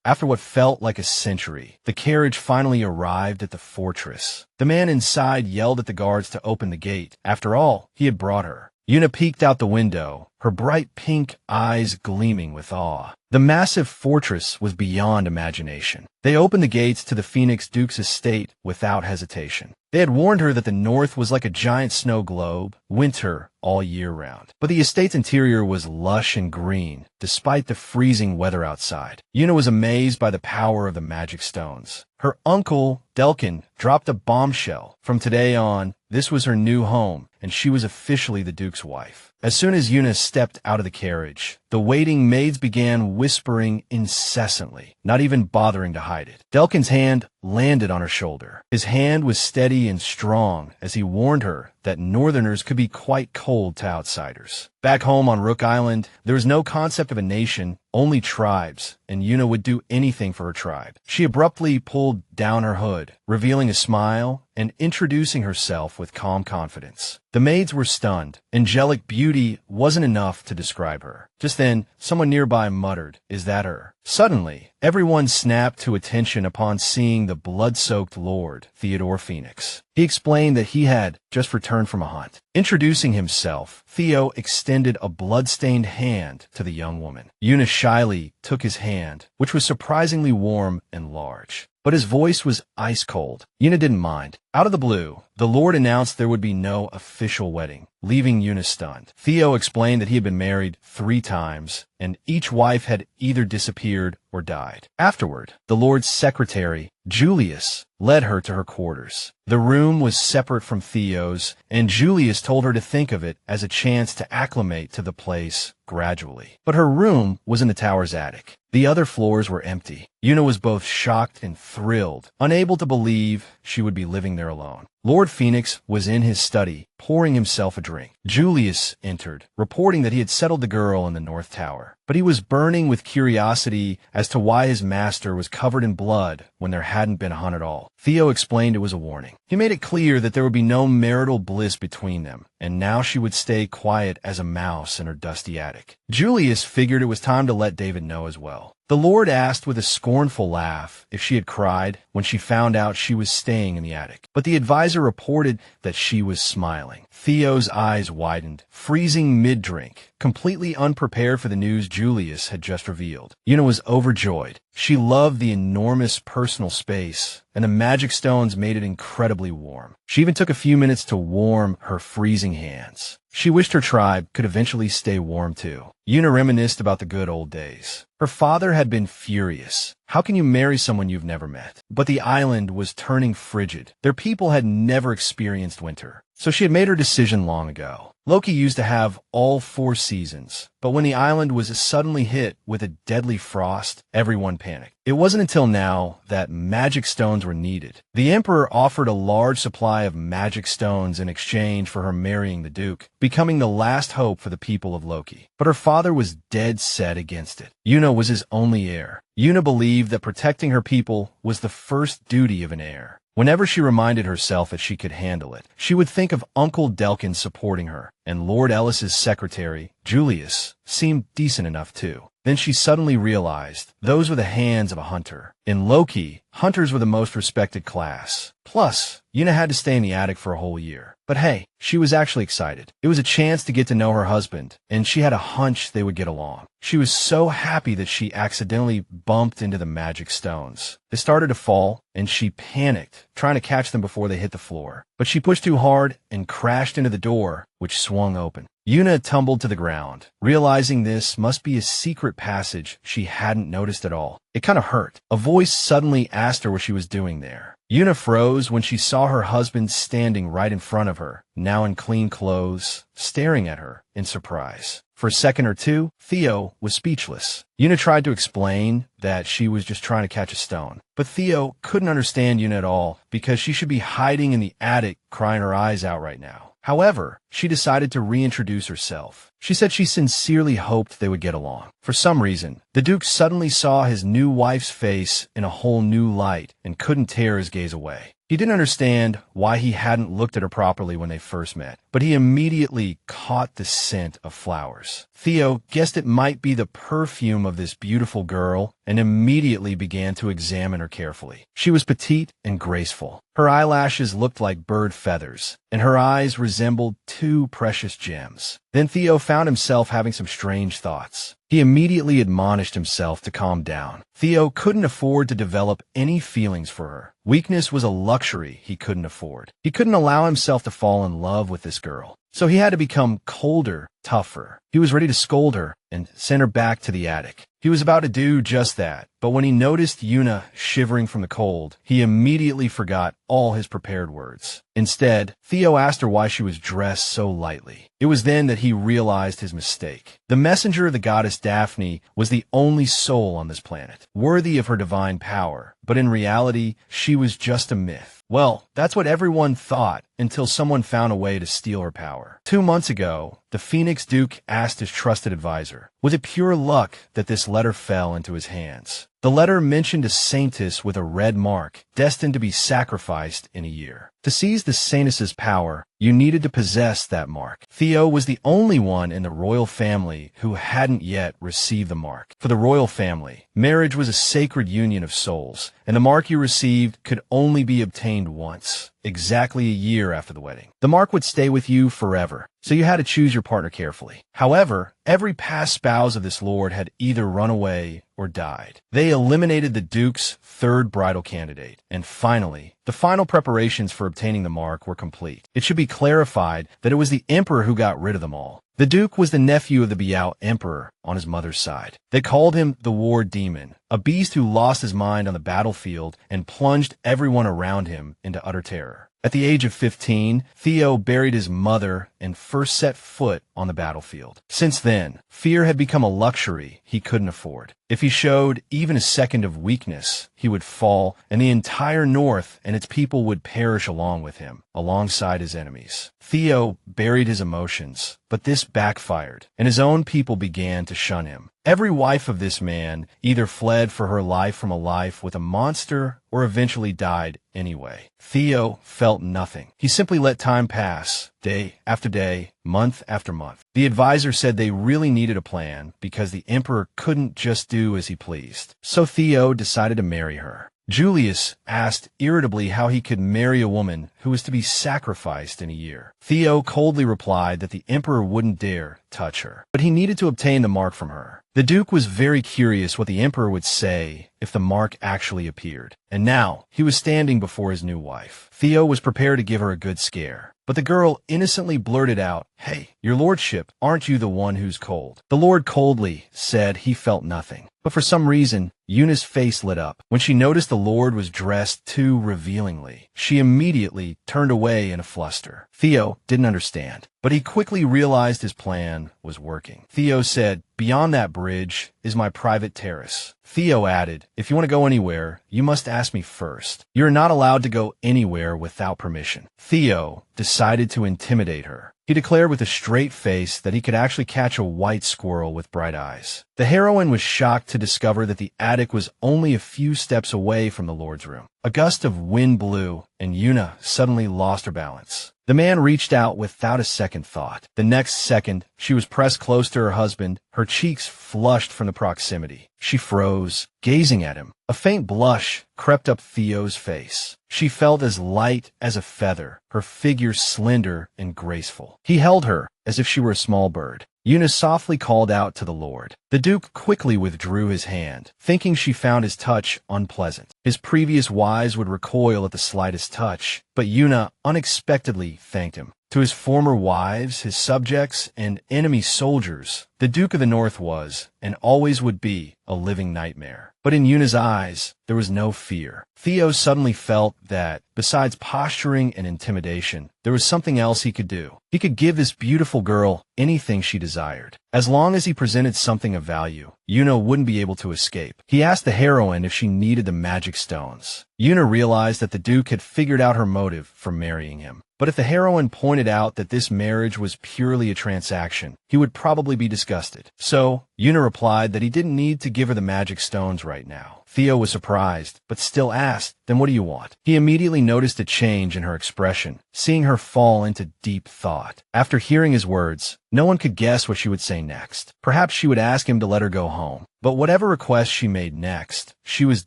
After what felt like a century, the carriage finally arrived at the fortress. The man inside yelled at the guards to open the gate. After all, he had brought her. Yuna peeked out the window, her bright pink eyes gleaming with awe. The massive fortress was beyond imagination. They opened the gates to the Phoenix Duke's estate without hesitation. They had warned her that the north was like a giant snow globe, winter all year round. But the estate's interior was lush and green, despite the freezing weather outside. Yuna was amazed by the power of the magic stones. Her uncle, Delkin, dropped a bombshell. From today on, this was her new home, and she was officially the Duke's wife. As soon as Yuna stepped out of the carriage, the waiting maids began whispering incessantly, not even bothering to hide it. Delkin's hand landed on her shoulder. His hand was steady and strong as he warned her that northerners could be quite cold to outsiders. Back home on Rook Island, there was no concept of a nation, only tribes, and Yuna would do anything for her tribe. She abruptly pulled down her hood, revealing a smile and introducing herself with calm confidence. The maids were stunned. Angelic beauty wasn't enough to describe her. Just then, someone nearby muttered, "Is that her?" Suddenly, everyone snapped to attention upon seeing the blood-soaked Lord, Theodore Phoenix. He explained that he had just returned from a hunt. Introducing himself, Theo extended a blood-stained hand to the young woman. Yuna shyly took his hand, which was surprisingly warm and large. But his voice was ice-cold. Yuna didn't mind. Out of the blue, the Lord announced there would be no official wedding, leaving Yuna stunned. Theo explained that he had been married 3 times, and each wife had either disappeared or died. Afterward, the Lord's secretary, Julius, led her to her quarters. The room was separate from Theo's, and Julius told her to think of it as a chance to acclimate to the place gradually. But her room was in the tower's attic. The other floors were empty. Yuna was both shocked and thrilled, unable to believe she would be living there alone. Lord Phoenix was in his study, pouring himself a drink. Julius entered, reporting that he had settled the girl in the North Tower. But he was burning with curiosity as to why his master was covered in blood when there hadn't been a hunt at all. Theo explained it was a warning. He made it clear that there would be no marital bliss between them, and now she would stay quiet as a mouse in her dusty attic. Julius figured it was time to let David know as well. The Lord asked with a scornful laugh if she had cried when she found out she was staying in the attic. But the advisor reported that she was smiling. Theo's eyes widened, freezing mid-drink, completely unprepared for the news Julius had just revealed. Yuna was overjoyed. She loved the enormous personal space, and the magic stones made it incredibly warm. She even took a few minutes to warm her freezing hands. She wished her tribe could eventually stay warm too. Yuna reminisced about the good old days. Her father had been furious. How can you marry someone you've never met? But the island was turning frigid. Their people had never experienced winter. So she had made her decision long ago. Loki used to have all 4 seasons, but when the island was suddenly hit with a deadly frost, everyone panicked. It wasn't until now that magic stones were needed. The Emperor offered a large supply of magic stones in exchange for her marrying the Duke, becoming the last hope for the people of Loki. But her father was dead set against it. Yuna was his only heir. Yuna believed that protecting her people was the first duty of an heir. Whenever she reminded herself that she could handle it, she would think of Uncle Delkin supporting her, and Lord Ellis's secretary, Julius, seemed decent enough too. Then she suddenly realized those were the hands of a hunter. In Loki, hunters were the most respected class. Plus, Yuna had to stay in the attic for a whole year. But hey, she was actually excited. It was a chance to get to know her husband, and she had a hunch they would get along. She was so happy that she accidentally bumped into the magic stones. They started to fall, and she panicked, trying to catch them before they hit the floor. But she pushed too hard and crashed into the door, which swung open. Yuna tumbled to the ground, realizing this must be a secret passage she hadn't noticed at all. It kind of hurt. A voice suddenly asked her what she was doing there. Yuna froze when she saw her husband standing right in front of her, now in clean clothes, staring at her in surprise. For a second or two, Theo was speechless. Yuna tried to explain that she was just trying to catch a stone. But Theo couldn't understand Yuna at all because she should be hiding in the attic crying her eyes out right now. However, she decided to reintroduce herself. She said she sincerely hoped they would get along. For some reason, the Duke suddenly saw his new wife's face in a whole new light and couldn't tear his gaze away. He didn't understand why he hadn't looked at her properly when they first met, but he immediately caught the scent of flowers. Theo guessed it might be the perfume of this beautiful girl and immediately began to examine her carefully. She was petite and graceful. Her eyelashes looked like bird feathers, and her eyes resembled two precious gems. Then Theo found himself having some strange thoughts. He immediately admonished himself to calm down. Theo couldn't afford to develop any feelings for her. Weakness was a luxury he couldn't afford. He couldn't allow himself to fall in love with this girl. So he had to become colder, tougher. He was ready to scold her and send her back to the attic. He was about to do just that, but when he noticed Yuna shivering from the cold, he immediately forgot all his prepared words. Instead, Theo asked her why she was dressed so lightly. It was then that he realized his mistake. The messenger of the goddess Daphne was the only soul on this planet, worthy of her divine power, but in reality, she was just a myth. Well, that's what everyone thought until someone found a way to steal her power. 2 months ago, the Phoenix Duke asked his trusted advisor, was it pure luck that this letter fell into his hands? The letter mentioned a saintess with a red mark, destined to be sacrificed in a year. To seize the saintess's power, you needed to possess that mark. Theo was the only one in the royal family who hadn't yet received the mark. For the royal family, marriage was a sacred union of souls, and the mark you received could only be obtained once, exactly a year after the wedding. The mark would stay with you forever, so you had to choose your partner carefully. However, every past spouse of this lord had either run away or died. They eliminated the Duke's third bridal candidate, and finally, the final preparations for obtaining the mark were complete. It should be clarified that it was the Emperor who got rid of them all. The Duke was the nephew of the Biao Emperor on his mother's side. They called him the War Demon, a beast who lost his mind on the battlefield and plunged everyone around him into utter terror. At the age of 15, Theo buried his mother and first set foot on the battlefield. Since then, fear had become a luxury he couldn't afford. If he showed even a second of weakness, he would fall, and the entire North and its people would perish along with him, alongside his enemies. Theo buried his emotions, but this backfired, and his own people began to shun him. Every wife of this man either fled for her life from a life with a monster or eventually died anyway. Theo felt nothing. He simply let time pass, day after day, month after month. The advisor said they really needed a plan because the emperor couldn't just do as he pleased. So Theo decided to marry her. Julius asked irritably how he could marry a woman who was to be sacrificed in a year. Theo coldly replied that the emperor wouldn't dare touch her, but he needed to obtain the mark from her. The Duke was very curious what the emperor would say if the mark actually appeared, and now he was standing before his new wife. Theo was prepared to give her a good scare, but the girl innocently blurted out, "Hey, your lordship, aren't you the one who's cold?" The lord coldly said he felt nothing, but for some reason, Yuna's face lit up. When she noticed the lord was dressed too revealingly, she immediately turned away in a fluster. Theo didn't understand, but he quickly realized his plan was working. Theo said, "Beyond that bridge is my private terrace." Theo added, "If you want to go anywhere, you must ask me first. You're not allowed to go anywhere without permission." Theo decided to intimidate her. He declared with a straight face that he could actually catch a white squirrel with bright eyes. The heroine was shocked to discover that the attic was only a few steps away from the lord's room. A gust of wind blew, and Yuna suddenly lost her balance. The man reached out without a second thought. The next second, she was pressed close to her husband, her cheeks flushed from the proximity. She froze, gazing at him. A faint blush crept up Theo's face. She felt as light as a feather, her figure slender and graceful. He held her as if she were a small bird. Yuna softly called out to the lord. The Duke quickly withdrew his hand, thinking she found his touch unpleasant. His previous wives would recoil at the slightest touch, but Yuna unexpectedly thanked him. To his former wives, his subjects, and enemy soldiers, the Duke of the North was, and always would be, a living nightmare. But in Yuna's eyes, there was no fear. Theo suddenly felt that, besides posturing and intimidation, there was something else he could do. He could give this beautiful girl anything she desired. As long as he presented something of value, Yuna wouldn't be able to escape. He asked the heroine if she needed the magic stones. Yuna realized that the Duke had figured out her motive for marrying him. But if the heroine pointed out that this marriage was purely a transaction, he would probably be disgusted. So, Yuna replied that he didn't need to give her the magic stones right now. Theo was surprised, but still asked, "Then what do you want?" He immediately noticed a change in her expression, seeing her fall into deep thought. After hearing his words, no one could guess what she would say next. Perhaps she would ask him to let her go home. But whatever request she made next, she was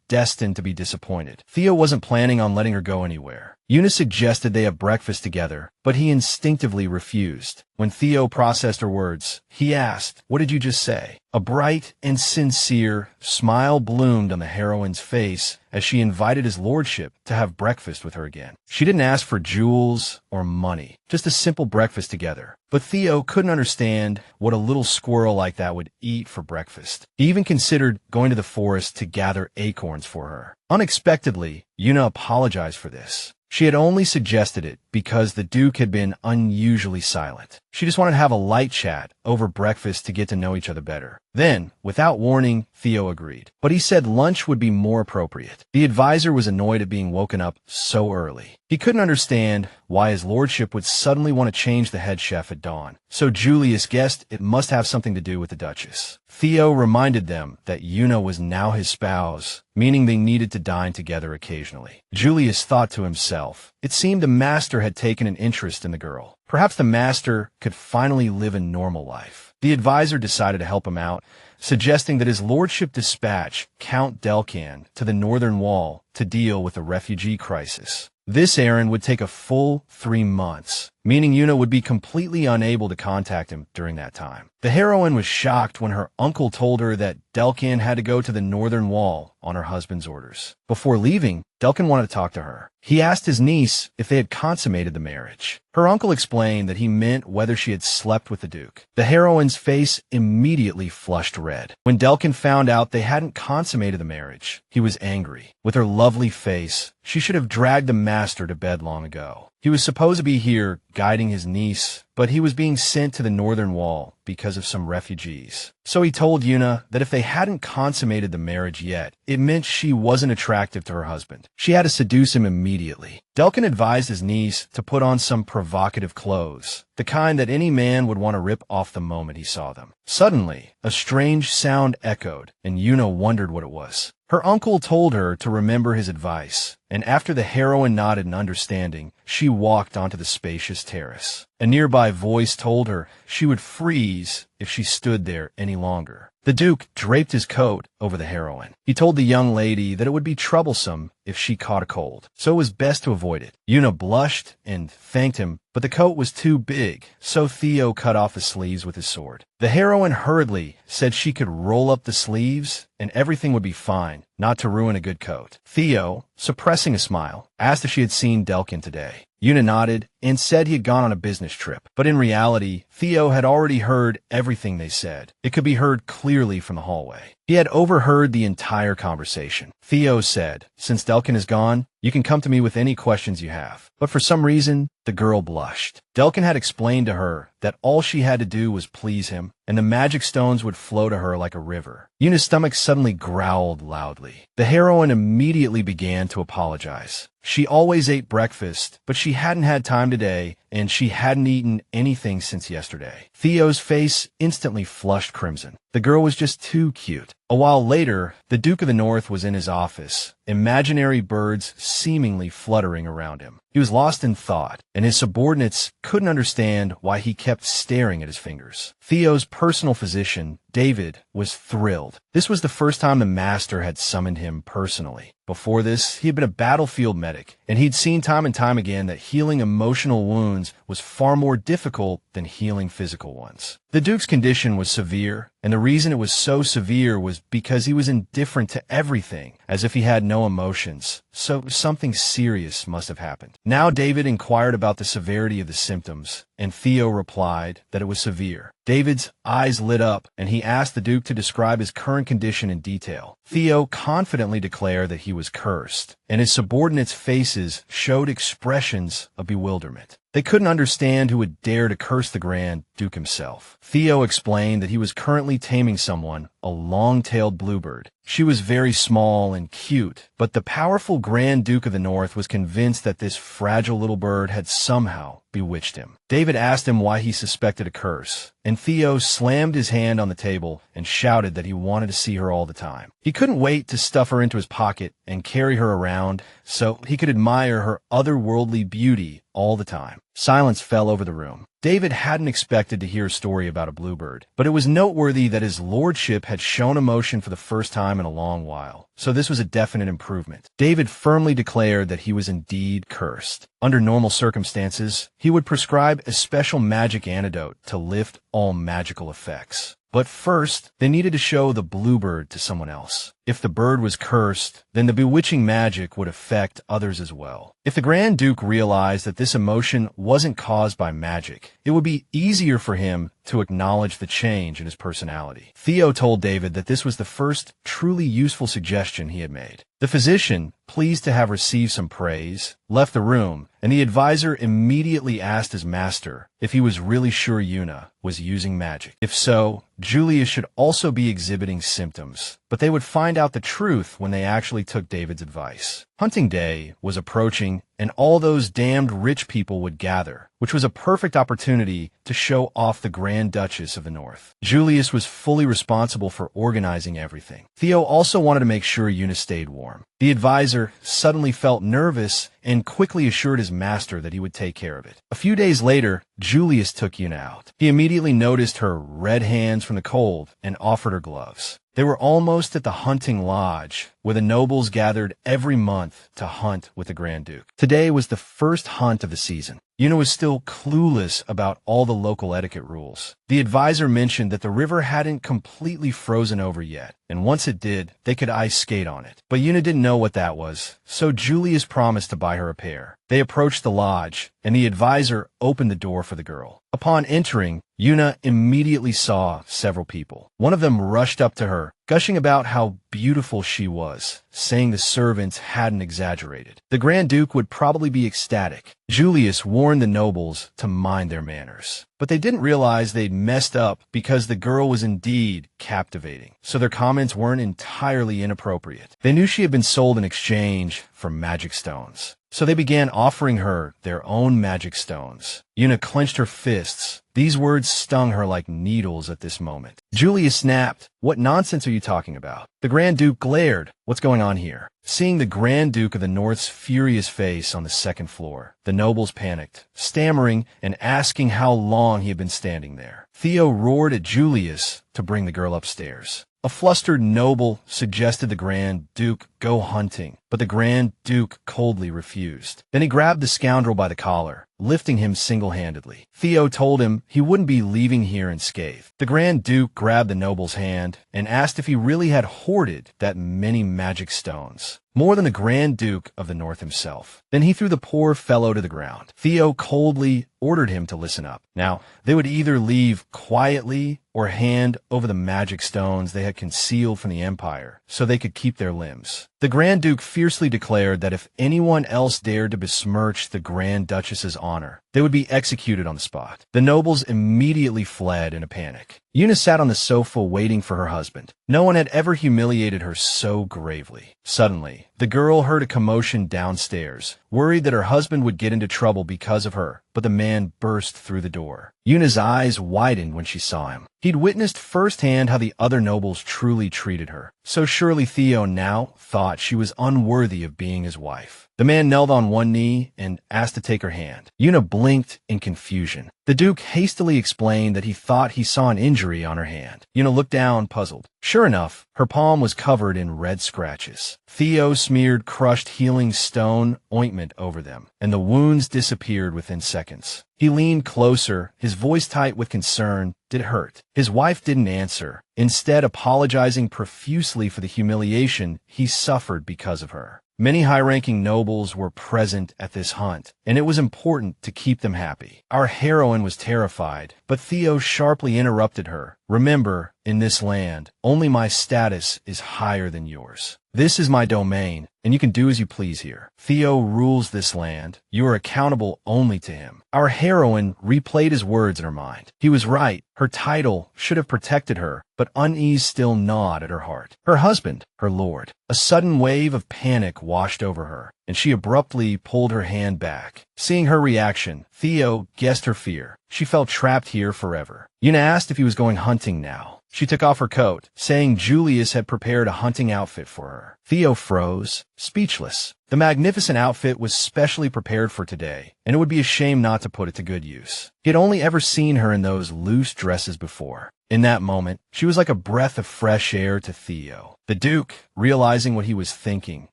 destined to be disappointed. Theo wasn't planning on letting her go anywhere. Yuna suggested they have breakfast together, but he instinctively refused. When Theo processed her words, he asked, "What did you just say?" A bright and sincere smile bloomed on the heroine's face as she invited his lordship to have breakfast with her again. She didn't ask for jewels or money, just a simple breakfast together. But Theo couldn't understand what a little squirrel like that would eat for breakfast. He even considered going to the forest to gather acorns for her. Unexpectedly, Yuna apologized for this. She had only suggested it because the Duke had been unusually silent. She just wanted to have a light chat over breakfast to get to know each other better. Then, without warning, Theo agreed. But he said lunch would be more appropriate. The advisor was annoyed at being woken up so early. He couldn't understand why his lordship would suddenly want to change the head chef at dawn. So Julius guessed it must have something to do with the Duchess. Theo reminded them that Yuna was now his spouse, meaning they needed to dine together occasionally. Julius thought to himself, it seemed the master had taken an interest in the girl. Perhaps the master could finally live a normal life. The advisor decided to help him out, suggesting that his lordship dispatch Count Delcan to the northern wall to deal with the refugee crisis. This errand would take a full 3 months, meaning Yuna would be completely unable to contact him during that time. The heroine was shocked when her uncle told her that Delcan had to go to the northern wall on her husband's orders. Before leaving, Delcan wanted to talk to her. He asked his niece if they had consummated the marriage. Her uncle explained that he meant whether she had slept with the Duke. The heroine's face immediately flushed red. When Delcan found out they hadn't consummated the marriage, he was angry. With her lovely face, she should have dragged the master to bed long ago. He was supposed to be here guiding his niece, but he was being sent to the northern wall because of some refugees. So he told Yuna that if they hadn't consummated the marriage yet, it meant she wasn't attractive to her husband. She had to seduce him immediately. Delcan advised his niece to put on some provocative clothes, the kind that any man would want to rip off the moment he saw them. Suddenly, a strange sound echoed, and Yuna wondered what it was. Her uncle told her to remember his advice, and after the heroine nodded in understanding, she walked onto the spacious terrace. A nearby voice told her she would freeze if she stood there any longer. The Duke draped his coat over the heroine. He told the young lady that it would be troublesome if she caught a cold, so it was best to avoid it. Yuna blushed and thanked him, but the coat was too big, so Theo cut off the sleeves with his sword. The heroine hurriedly said she could roll up the sleeves and everything would be fine, not to ruin a good coat. Theo, suppressing a smile, asked if she had seen Delcan today. Yuna nodded and said he had gone on a business trip, but in reality, Theo had already heard everything they said. It could be heard clearly from the hallway. He had overheard the entire conversation. Theo said, "Since Delcan is gone, you can come to me with any questions you have." But for some reason, the girl blushed. Delcan had explained to her that all she had to do was please him, and the magic stones would flow to her like a river. Yuna's stomach suddenly growled loudly. The heroine immediately began to apologize. She always ate breakfast, but she hadn't had time today, and she hadn't eaten anything since yesterday. Theo's face instantly flushed crimson. The girl was just too cute. A while later, the Duke of the North was in his office, imaginary birds seemingly fluttering around him. He was lost in thought, and his subordinates couldn't understand why he kept staring at his fingers. Theo's personal physician, David, was thrilled. This was the first time the master had summoned him personally. Before this, he had been a battlefield medic, and he'd seen time and time again that healing emotional wounds was far more difficult than healing physical ones. The Duke's condition was severe, and the reason it was so severe was because he was indifferent to everything, as if he had no emotions. So something serious must have happened. Now David inquired about the severity of the symptoms, and Theo replied that it was severe. David's eyes lit up, and he asked the Duke to describe his current condition in detail. Theo confidently declared that he was cursed, and his subordinates' faces showed expressions of bewilderment. They couldn't understand who would dare to curse the Grand Duke himself. Theo explained that he was currently taming someone, a long-tailed bluebird. She was very small and cute, but the powerful Grand Duke of the North was convinced that this fragile little bird had somehow bewitched him. David asked him why he suspected a curse, and Theo slammed his hand on the table and shouted that he wanted to see her all the time. He couldn't wait to stuff her into his pocket and carry her around so he could admire her otherworldly beauty all the time. Silence fell over the room. David hadn't expected to hear a story about a bluebird, but it was noteworthy that his lordship had shown emotion for the first time in a long while, so this was a definite improvement. David firmly declared that he was indeed cursed. Under normal circumstances, he would prescribe a special magic antidote to lift all magical effects. But first, they needed to show the bluebird to someone else. If the bird was cursed, then the bewitching magic would affect others as well. If the Grand Duke realized that this emotion wasn't caused by magic, it would be easier for him to acknowledge the change in his personality. Theo told David that this was the first truly useful suggestion he had made. The physician, pleased to have received some praise, left the room, and the advisor immediately asked his master if he was really sure Yuna was using magic. If so, Julius should also be exhibiting symptoms, but they would find out the truth when they actually took David's advice. Hunting day was approaching, and all those damned rich people would gather, which was a perfect opportunity to show off the Grand Duchess of the North. Julius was fully responsible for organizing everything. Theo also wanted to make sure Yuna stayed warm. The advisor suddenly felt nervous and quickly assured his master that he would take care of it. A few days later, Julius took Yuna out. He immediately noticed her red hands from the cold and offered her gloves. They were almost at the hunting lodge, where the nobles gathered every month to hunt with the Grand Duke. Today was the first hunt of the season. Yuna was still clueless about all the local etiquette rules. The advisor mentioned that the river hadn't completely frozen over yet, and once it did, they could ice skate on it. But Yuna didn't know what that was, so Julius promised to buy her a pair. They approached the lodge, and the advisor opened the door for the girl. Upon entering, Yuna immediately saw several people. One of them rushed up to her, gushing about how beautiful she was, saying the servants hadn't exaggerated. The Grand Duke would probably be ecstatic. Julius warned the nobles to mind their manners. But they didn't realize they'd messed up because the girl was indeed captivating, so their comments weren't entirely inappropriate. They knew she had been sold in exchange for magic stones, so they began offering her their own magic stones. Yuna clenched her fists. These words stung her like needles at this moment. Julius snapped, "What nonsense are you talking about?" The Grand Duke glared. "What's going on here?" Seeing the Grand Duke of the North's furious face on the second floor, the nobles panicked, stammering and asking how long he had been standing there. Theo roared at Julius to bring the girl upstairs. A flustered noble suggested the Grand Duke go hunting, but the Grand Duke coldly refused. Then he grabbed the scoundrel by the collar, lifting him single-handedly. Theo told him he wouldn't be leaving here unscathed. The Grand Duke grabbed the noble's hand and asked if he really had hoarded that many magic stones, more than the Grand Duke of the North himself. Then he threw the poor fellow to the ground. Theo coldly ordered him to listen up. Now, they would either leave quietly or hand over the magic stones they had concealed from the Empire so they could keep their limbs. The Grand Duke fiercely declared that if anyone else dared to besmirch the Grand Duchess's honor, they would be executed on the spot. The nobles immediately fled in a panic. Yuna sat on the sofa waiting for her husband. No one had ever humiliated her so gravely. Suddenly, the girl heard a commotion downstairs, worried that her husband would get into trouble because of her, but the man burst through the door. Yuna's eyes widened when she saw him. He'd witnessed firsthand how the other nobles truly treated her, so surely Theo now thought she was unworthy of being his wife. The man knelt on one knee and asked to take her hand. Yuna blinked in confusion. The Duke hastily explained that he thought he saw an injury on her hand. Yuna looked down, puzzled. Sure enough, her palm was covered in red scratches. Theo smeared crushed healing stone ointment over them, and the wounds disappeared within seconds. He leaned closer, his voice tight with concern. Did it hurt? His wife didn't answer, instead apologizing profusely for the humiliation he suffered because of her. Many high-ranking nobles were present at this hunt, and it was important to keep them happy. Our heroine was terrified, but Theo sharply interrupted her. Remember, in this land, only my status is higher than yours. This is my domain, and you can do as you please here. Theo rules this land. You are accountable only to him. Our heroine replayed his words in her mind. He was right. Her title should have protected her, but unease still gnawed at her heart. Her husband, her lord. A sudden wave of panic washed over her, and she abruptly pulled her hand back. Seeing her reaction, Theo guessed her fear. She felt trapped here forever. Yuna asked if he was going hunting now. She took off her coat, saying Julius had prepared a hunting outfit for her. Theo froze, speechless. The magnificent outfit was specially prepared for today, and it would be a shame not to put it to good use. He had only ever seen her in those loose dresses before. In that moment, she was like a breath of fresh air to Theo. The Duke, realizing what he was thinking,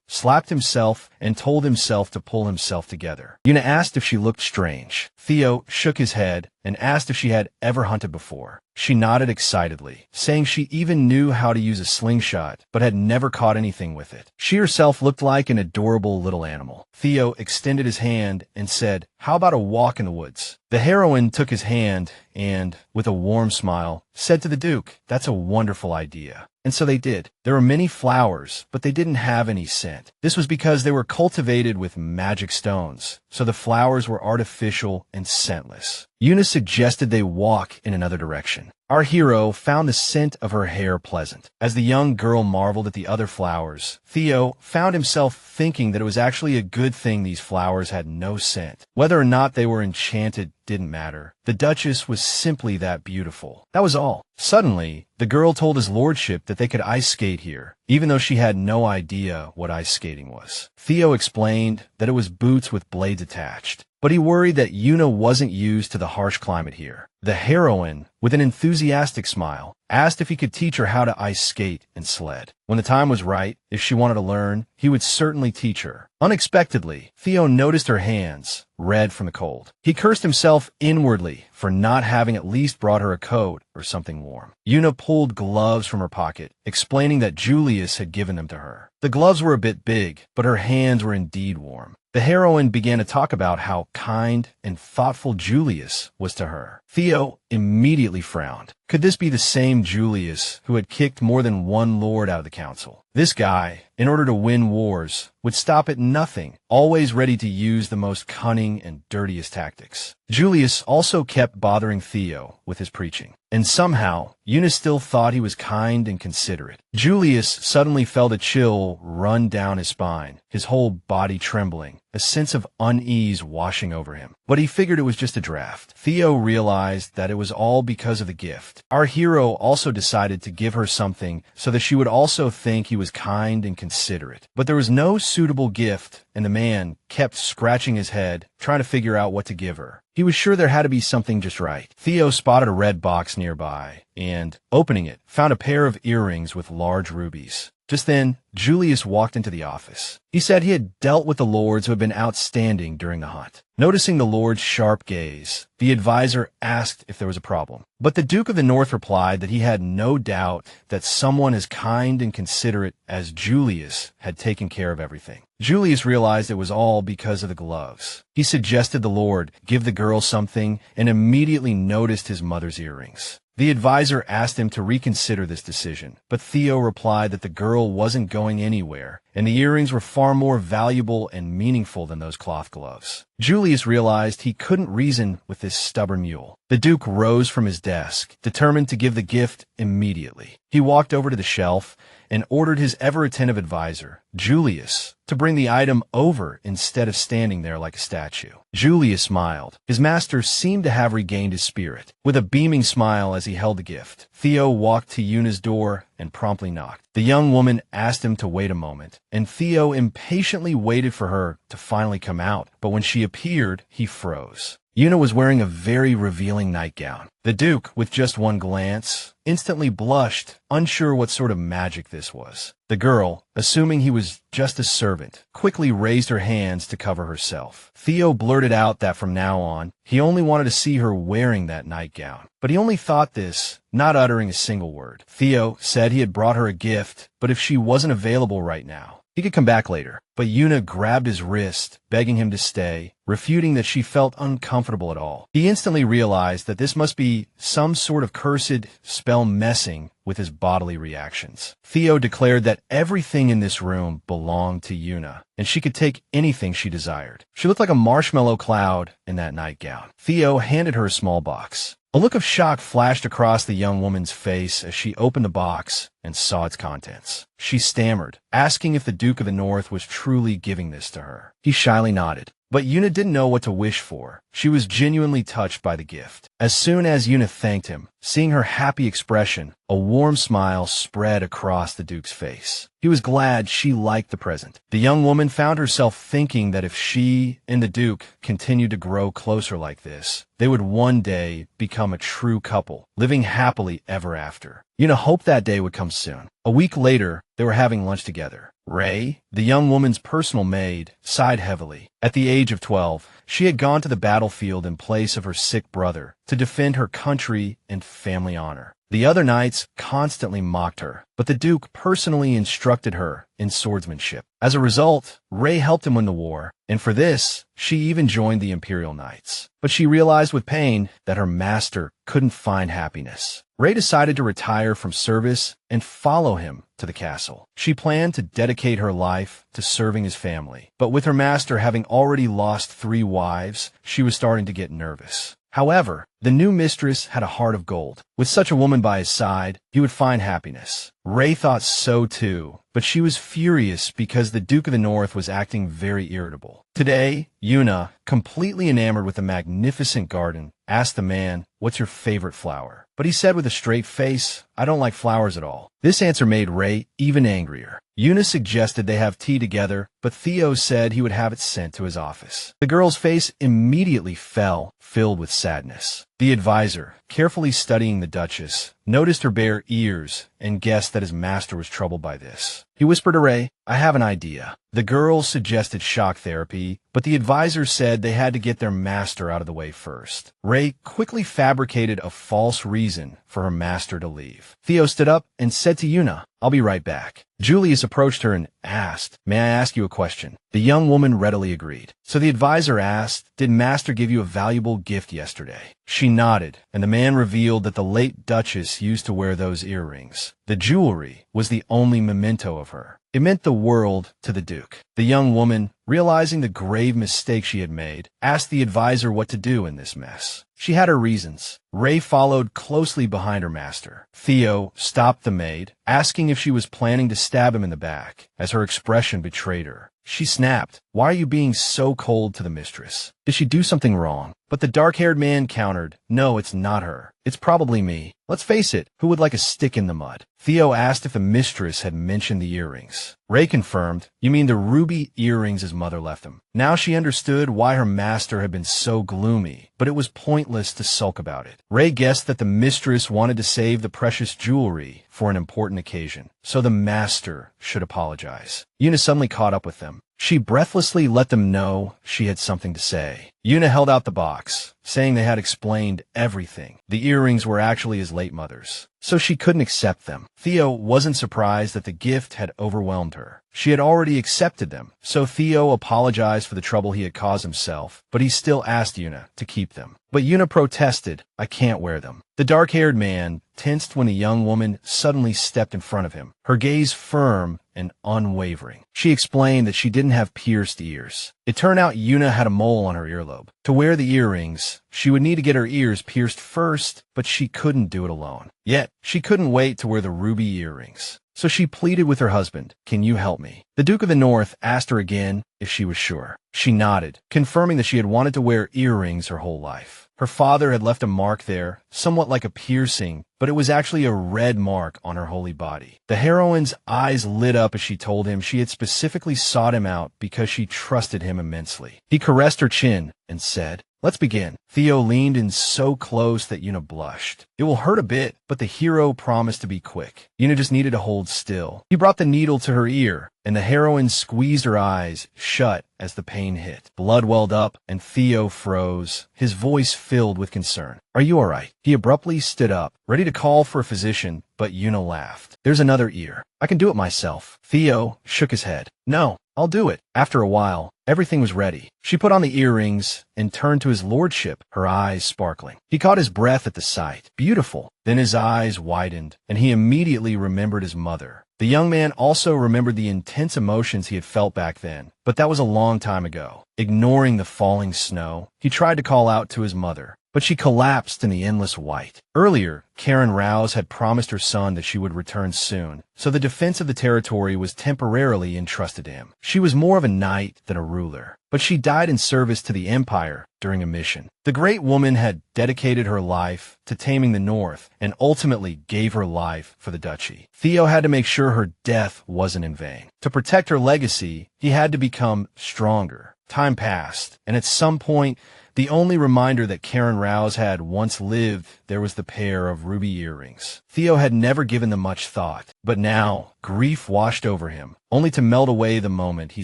slapped himself and told himself to pull himself together. Yuna asked if she looked strange. Theo shook his head and asked if she had ever hunted before. She nodded excitedly, saying she even knew how to use a slingshot, but had never caught anything with it. She herself looked like an adorable little animal. Theo extended his hand and said, "How about a walk in the woods?" The heroine took his hand and, with a warm smile, said to the Duke, "That's a wonderful idea." And so they did. There were many flowers, but they didn't have any scent. This was because they were cultivated with magic stones, so the flowers were artificial and scentless. Yuna suggested they walk in another direction. Our hero found the scent of her hair pleasant. As the young girl marveled at the other flowers, Theo found himself thinking that it was actually a good thing these flowers had no scent. Whether or not they were enchanted didn't matter. The Duchess was simply that beautiful. That was all. Suddenly, the girl told his lordship that they could ice skate here, even though she had no idea what ice skating was. Theo explained that it was boots with blades attached, but he worried that Yuna wasn't used to the harsh climate here. The heroine, with an enthusiastic smile, asked if he could teach her how to ice skate and sled. When the time was right, if she wanted to learn, he would certainly teach her. Unexpectedly, Theo noticed her hands, red from the cold. He cursed himself inwardly for not having at least brought her a coat or something warm. Yuna pulled gloves from her pocket, explaining that Julius had given them to her. The gloves were a bit big, but her hands were indeed warm. The heroine began to talk about how kind and thoughtful Julius was to her. Theo immediately frowned. Could this be the same Julius who had kicked more than one lord out of the council? This guy, in order to win wars, would stop at nothing, always ready to use the most cunning and dirtiest tactics. Julius also kept bothering Theo with his preaching, and somehow, Yuna still thought he was kind and considerate. Julius suddenly felt a chill run down his spine, his whole body trembling, a sense of unease washing over him. But he figured it was just a draft. Theo realized that it was all because of the gift. Our hero also decided to give her something so that she would also think he was kind and considerate. But there was no suitable gift, and the man kept scratching his head, trying to figure out what to give her. He was sure there had to be something just right. Theo spotted a red box nearby and, opening it, found a pair of earrings with large rubies. Just then, Julius walked into the office. He said he had dealt with the lords who had been outstanding during the hunt. Noticing the lord's sharp gaze, the advisor asked if there was a problem. But the Duke of the North replied that he had no doubt that someone as kind and considerate as Julius had taken care of everything. Julius realized it was all because of the gloves. He suggested the lord give the girl something and immediately noticed his mother's earrings. The advisor asked him to reconsider this decision, but Theo replied that the girl wasn't going anywhere, and the earrings were far more valuable and meaningful than those cloth gloves. Julius realized he couldn't reason with this stubborn mule. The Duke rose from his desk, determined to give the gift immediately. He walked over to the shelf and ordered his ever-attentive advisor, Julius, to bring the item over instead of standing there like a statue. Julius smiled. His master seemed to have regained his spirit. With a beaming smile as he held the gift, Theo walked to Yuna's door and promptly knocked. The young woman asked him to wait a moment, and Theo impatiently waited for her to finally come out, but when she appeared, he froze. Yuna was wearing a very revealing nightgown. The Duke, with just one glance, instantly blushed, unsure what sort of magic this was. The girl, assuming he was just a servant, quickly raised her hands to cover herself. Theo blurted out that from now on, he only wanted to see her wearing that nightgown. But he only thought this, not uttering a single word. Theo said he had brought her a gift, but if she wasn't available right now, he could come back later. But Yuna grabbed his wrist, begging him to stay, refuting that she felt uncomfortable at all. He instantly realized that this must be some sort of cursed spell messing with his bodily reactions. Theo declared that everything in this room belonged to Yuna, and she could take anything she desired. She looked like a marshmallow cloud in that nightgown. Theo handed her a small box. A look of shock flashed across the young woman's face as she opened the box and saw its contents. She stammered, asking if the Duke of the North was truly giving this to her. He shyly nodded. But Yuna didn't know what to wish for. She was genuinely touched by the gift. As soon as Yuna thanked him, seeing her happy expression, a warm smile spread across the Duke's face. He was glad she liked the present. The young woman found herself thinking that if she and the Duke continued to grow closer like this, they would one day become a true couple, living happily ever after. Yuna hoped that day would come soon. A week later, they were having lunch together. Ray, the young woman's personal maid, sighed heavily. At the age of 12, she had gone to the battlefield in place of her sick brother to defend her country and family honor. The other knights constantly mocked her, but the Duke personally instructed her in swordsmanship. As a result, Ray helped him win the war, and for this, she even joined the Imperial Knights. But she realized with pain that her master couldn't find happiness. Ray decided to retire from service and follow him to the castle. She planned to dedicate her life to serving his family, but with her master having already lost 3 wives, she was starting to get nervous. However, the new mistress had a heart of gold. With such a woman by his side, he would find happiness. Ray thought so too, but she was furious because the Duke of the North was acting very irritable. Today, Yuna, completely enamored with the magnificent garden, asked the man, "What's your favorite flower?" But he said with a straight face, "I don't like flowers at all." This answer made Ray even angrier. Yuna suggested they have tea together, but Theo said he would have it sent to his office. The girl's face immediately fell, filled with sadness. The advisor, carefully studying the Duchess, noticed her bare ears and guessed that his master was troubled by this. He whispered to Ray, "I have an idea." The girl suggested shock therapy, but the advisor said they had to get their master out of the way first. Ray quickly fabricated a false reason for her master to leave. Theo stood up and said to Yuna, "I'll be right back." Julius approached her and asked, "May I ask you a question?" The young woman readily agreed. So the advisor asked, "Did Master give you a valuable gift yesterday?" She nodded, and the man revealed that the late Duchess used to wear those earrings. The jewelry was the only memento of her. It meant the world to the Duke. The young woman, realizing the grave mistake she had made, asked the advisor what to do in this mess. She had her reasons. Ray followed closely behind her master. Theo stopped the maid, asking if she was planning to stab him in the back, as her expression betrayed her. She snapped, "Why are you being so cold to the mistress? Did she do something wrong?" But the dark-haired man countered, "No, it's not her. It's probably me. Let's face it, who would like a stick in the mud?" Theo asked if the mistress had mentioned the earrings. Ray confirmed, "You mean the ruby earrings his mother left him." Now she understood why her master had been so gloomy, but it was pointless to sulk about it. Ray guessed that the mistress wanted to save the precious jewelry for an important occasion, so the master should apologize. Yuna suddenly caught up with them. She breathlessly let them know she had something to say. Yuna held out the box, saying they had explained everything. The earrings were actually his late mother's, so she couldn't accept them. Theo wasn't surprised that the gift had overwhelmed her. She had already accepted them, so Theo apologized for the trouble he had caused himself, but he still asked Yuna to keep them. But Yuna protested, "I can't wear them." The dark-haired man tensed when a young woman suddenly stepped in front of him, her gaze firm and unwavering. She explained that she didn't have pierced ears. It turned out Yuna had a mole on her earlobe. To wear the earrings, she would need to get her ears pierced first, but she couldn't do it alone. Yet, she couldn't wait to wear the ruby earrings. So she pleaded with her husband, "Can you help me?" The Duke of the North asked her again if she was sure. She nodded, confirming that she had wanted to wear earrings her whole life. Her father had left a mark there, somewhat like a piercing, but it was actually a red mark on her holy body. The heroine's eyes lit up as she told him she had specifically sought him out because she trusted him immensely. He caressed her chin and said, "Let's begin." Theo leaned in so close that Yuna blushed. It will hurt a bit, but the hero promised to be quick. Yuna just needed to hold still. He brought the needle to her ear, and the heroine squeezed her eyes shut as the pain hit. Blood welled up, and Theo froze, his voice filled with concern. "Are you all right?" He abruptly stood up, ready to call for a physician, but Yuna laughed. "There's another ear. I can do it myself." Theo shook his head. "No, I'll do it." After a while, everything was ready. She put on the earrings and turned to his lordship, her eyes sparkling. He caught his breath at the sight. Beautiful. Then his eyes widened, and he immediately remembered his mother. The young man also remembered the intense emotions he had felt back then, but that was a long time ago. Ignoring the falling snow, he tried to call out to his mother, but she collapsed in the endless white. Earlier, Karen Rouse had promised her son that she would return soon, so the defense of the territory was temporarily entrusted to him. She was more of a knight than a ruler, but she died in service to the Empire during a mission. The great woman had dedicated her life to taming the North and ultimately gave her life for the duchy. Theo had to make sure her death wasn't in vain. To protect her legacy, he had to become stronger. Time passed, and at some point, the only reminder that Karen Rouse had once lived, there was the pair of ruby earrings. Theo had never given them much thought, but now grief washed over him, only to melt away the moment he